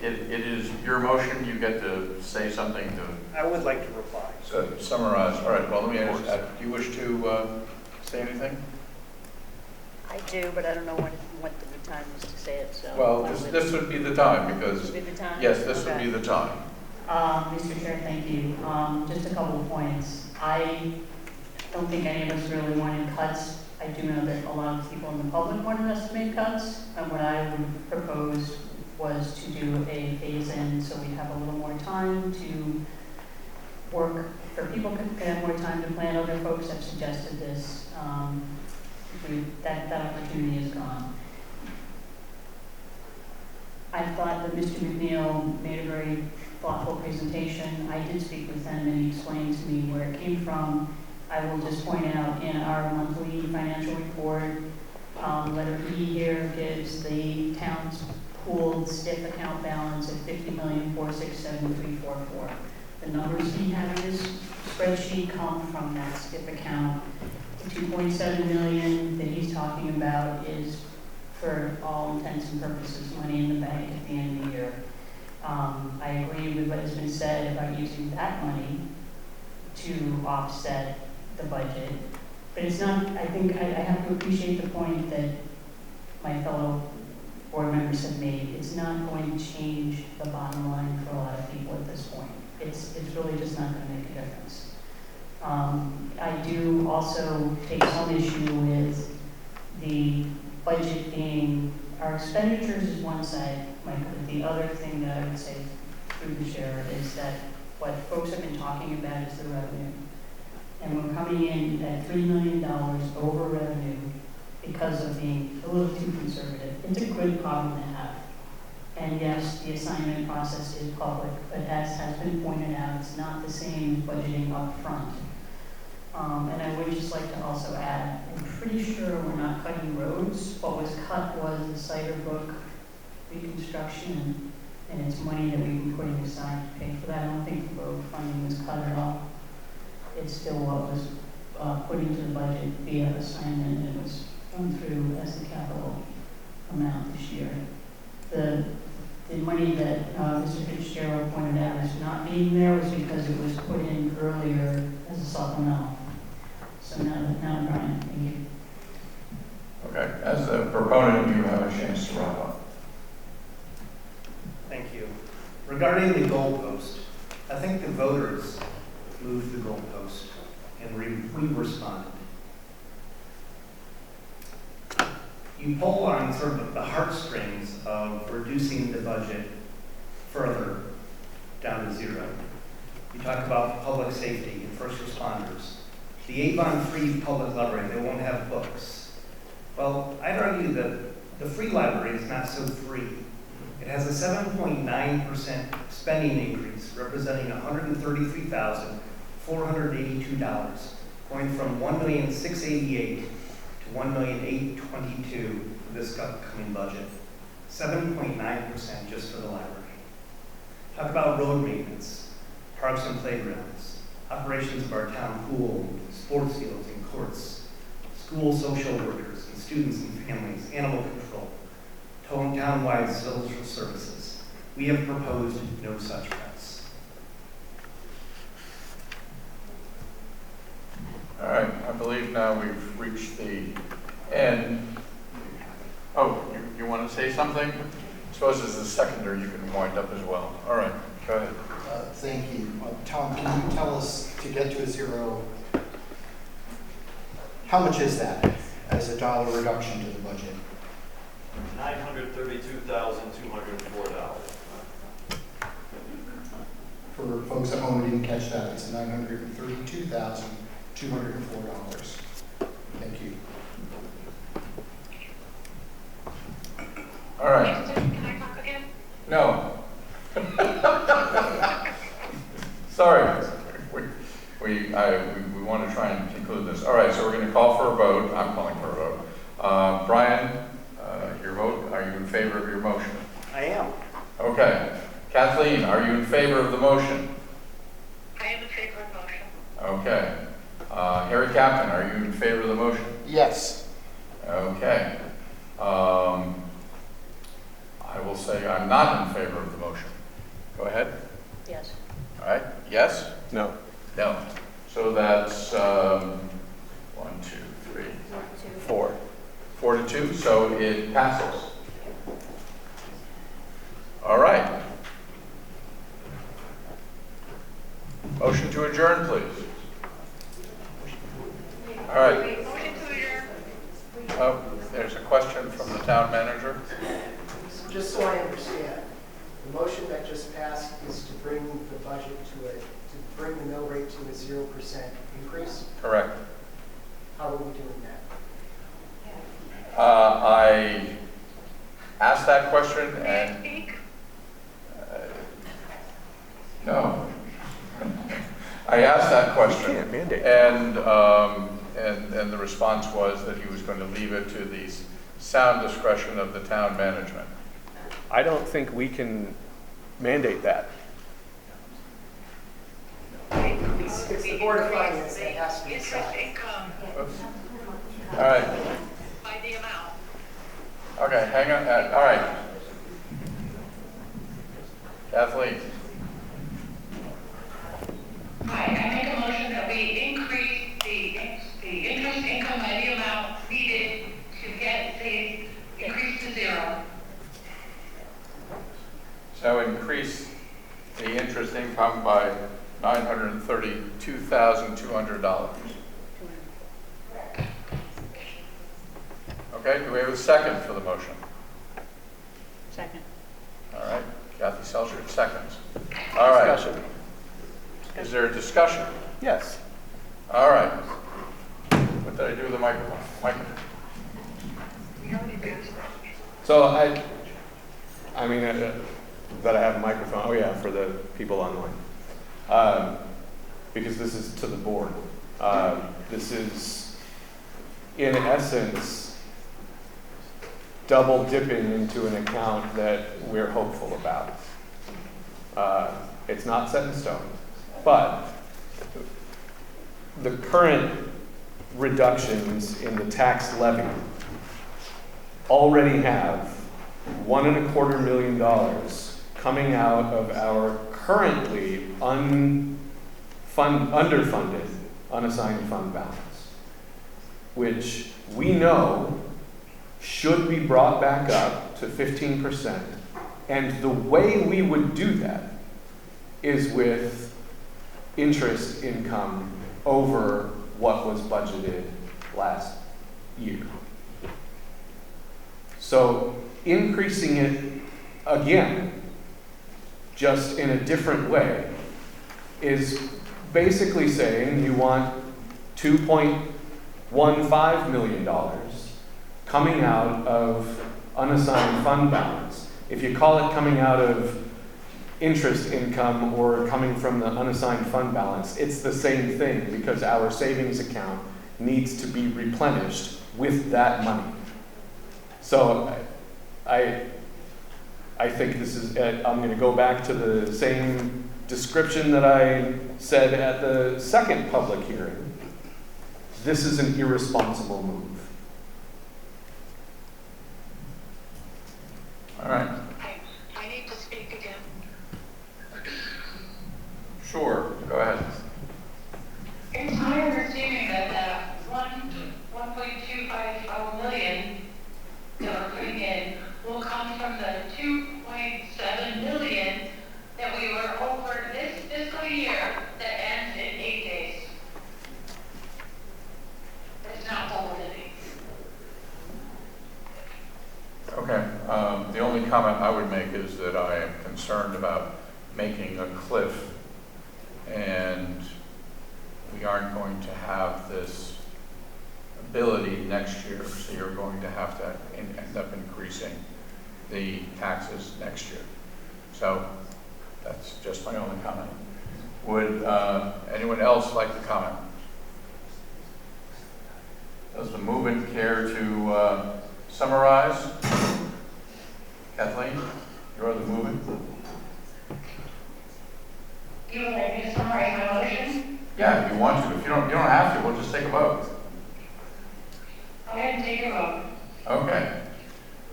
It is your motion. You get to say something to. I would like to reply. Summarize. All right. Well, let me ask. Do you wish to say anything? I do, but I don't know what the time is to say it, so. Well, this would be the time, because. This would be the time? Yes, this Okay. would be the time. Mr. Chair, thank you. Just a couple of points. I don't think any of us really wanted cuts. I do know that a lot of people in the public wanted us to make cuts, and what I would propose was to do a phase-in so we have a little more time to work, for people to have more time to plan. Other folks have suggested this. That opportunity is gone. I thought that Mr. McNeil made a very thoughtful presentation. I did speak with him and he explained to me where it came from. I will just point out in our monthly financial report, letter B here gives the town's pooled STIF account balance at $50,467,344. The numbers he had in his spreadsheet come from that STIF account. The $2.7 million that he's talking about is, for all intents and purposes, money in the bank at the end of the year. I agree with what has been said about using that money to offset the budget. But it's not, I think I have to appreciate the point that my fellow board members have made. It's not going to change the bottom line for a lot of people at this point. It's really just not going to make a difference. I do also take some issue with the budget being, our expenditures is one side, Michael, but the other thing that I would say through the chair is that what folks have been talking about is the revenue. And we're coming in at $3 million over revenue because of being a little too conservative. It's a good problem to have. And yes, the assignment process is public, but as has been pointed out, it's not the same as budgeting up front. And I would just like to also add, I'm pretty sure we're not cutting roads. What was cut was the cider brook reconstruction, and it's money that we've been putting aside to pay for that. I don't think the road funding was cut at all. It's still what was put into the budget via assignment, and it was run through as the capital amount this year. The money that Mr. Fitzgerald pointed out as not being there was because it was put in earlier as a supplemental. So now Brian, thank you. Okay, as the proponent, you have a chance to wrap up. Thank you. Regarding the goalpost, I think the voters moved the goalpost and we responded. You pull on sort of the heartstrings of reducing the budget further down to zero. You talk about public safety and first responders. The Avon Free Public Library, they won't have books. Well, I'd argue that the free library is not so free. It has a 7.9% spending increase, representing $133,482, going from $1,688,000 to $1,822,000 for this upcoming budget. 7.9% just for the library. Talk about road maintenance, parks and playgrounds, operations of our town pool, sports fields and courts, school social workers and students and families, animal control, town-wide social services. We have proposed no such cuts. All right, I believe now we've reached the end. Oh, you want to say something? I suppose as a seconder you can wind up as well. All right, go ahead. Thank you. Tom, can you tell us, to get to a zero, how much is that as a dollar reduction to the budget? $932,204. For folks at home who didn't catch that, it's $932,204. Thank you. All right. Can I talk again? No. Sorry. We want to try and conclude this. All right, so we're going to call for a vote. I'm calling for a vote. Brian, your vote, are you in favor of your motion? I am. Okay. Kathleen, are you in favor of the motion? I am in favor of the motion. Okay. Harry Captain, are you in favor of the motion? Yes. Okay. I will say I'm not in favor of the motion. Go ahead. Yes. All right. Yes? No. No. So that's 1, 2, 3, 4. 4 to 2, so it passes. All right. Motion to adjourn, please. All right. Oh, there's a question from the town manager. Just so I understand, the motion that just passed is to bring the budget to bring the mill rate to a 0% increase? Correct. How are we doing that? I asked that question and no. I asked that question and the response was that he was going to leave it to the sound discretion of the town management. I don't think we can mandate that. It's the Board of Finance that has to Interest decide. income All right. by the amount. Okay, hang on. All right. Kathleen. Hi, I make a motion that we increase the interest income by the amount needed to get the increase to 0. So increase the interest income by $932,200. Okay, do we have a second for the motion? Second. All right, Kathy Selchert seconds. All right. Discussion. Is there a discussion? Yes. All right. What did I do with the microphone? So I mean, that I have a microphone. Oh yeah, for the people online. Because this is to the board. This is, in essence, double dipping into an account that we're hopeful about. It's not set in stone, but the current reductions in the tax levy already have $1.25 million coming out of our currently underfunded unassigned fund balance, which we know should be brought back up to 15%. And the way we would do that is with interest income over what was budgeted last year. So increasing it again, just in a different way, is basically saying you want $2.15 million coming out of unassigned fund balance. If you call it coming out of interest income or coming from the unassigned fund balance, it's the same thing because our savings account needs to be replenished with that money. So I think this is, I'm going to go back to the same description that I said at the second public hearing. This is an irresponsible move. All right. I need to speak again. Sure, go ahead. It's my understanding that that 1.25 million that we're putting in will come from the 2.7 million that we were over this fiscal year that ends in 8 days. It's not double dipping. Okay, the only comment I would make is that I am concerned about making a cliff, and we aren't going to have this ability next year, so you're going to have to end up increasing the taxes next year. So that's just my only comment. Would anyone else like to comment? Does the movement care to summarize? Kathleen, you're the movement. You would like me to summarize my motion? Yeah, if you want to. If you don't have to. We'll just take a vote. Go ahead and take a vote. Okay.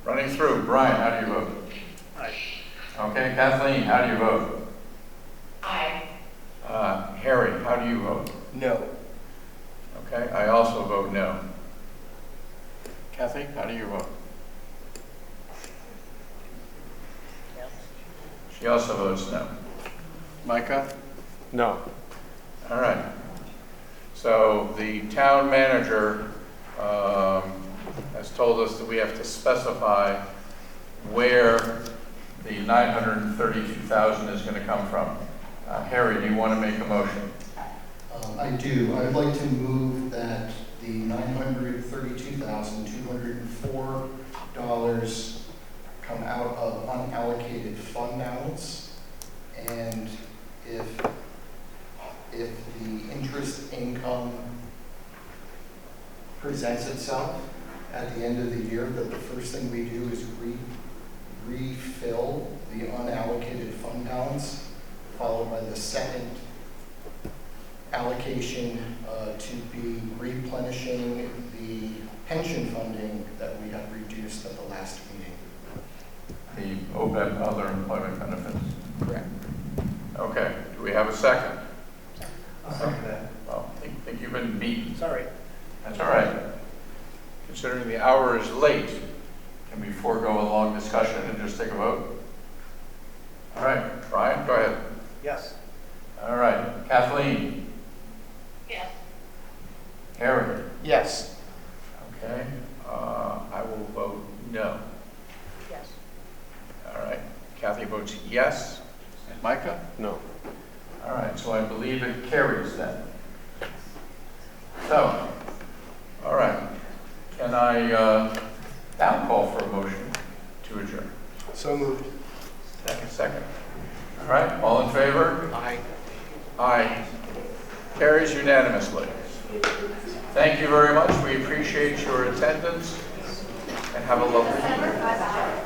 Running through. Brian, how do you vote? Aye. Okay, Kathleen, how do you vote? Aye. Harry, how do you vote? No. Okay, I also vote no. Kathy, how do you vote? No. She also votes no. Micah? No. All right. So the town manager has told us that we have to specify where the $932,000 is going to come from. Harry, do you want to make a motion? I do. I'd like to move that the $932,204 come out of unallocated fund balance, and if the interest income presents itself at the end of the year, that the first thing we do is refill the unallocated fund balance, followed by the second allocation to be replenishing the pension funding that we had reduced at the last meeting. The OPEB, other employment benefits. Correct. Okay, do we have a second? I'll second that. Well, I think you've been beaten. Sorry. That's all right. Considering the hour is late, can we forego a long discussion and just take a vote? All right, Brian, go ahead. Yes. All right, Kathleen. Yes. Harry. Yes. Okay, I will vote no. Yes. All right, Kathy votes yes. And Micah? No. All right, so I believe it carries then. So, all right, can I now call for a motion to adjourn? So moved. Second. All right, all in favor? Aye. Aye. Carries unanimously. Thank you very much. We appreciate your attendance and have a lovely evening.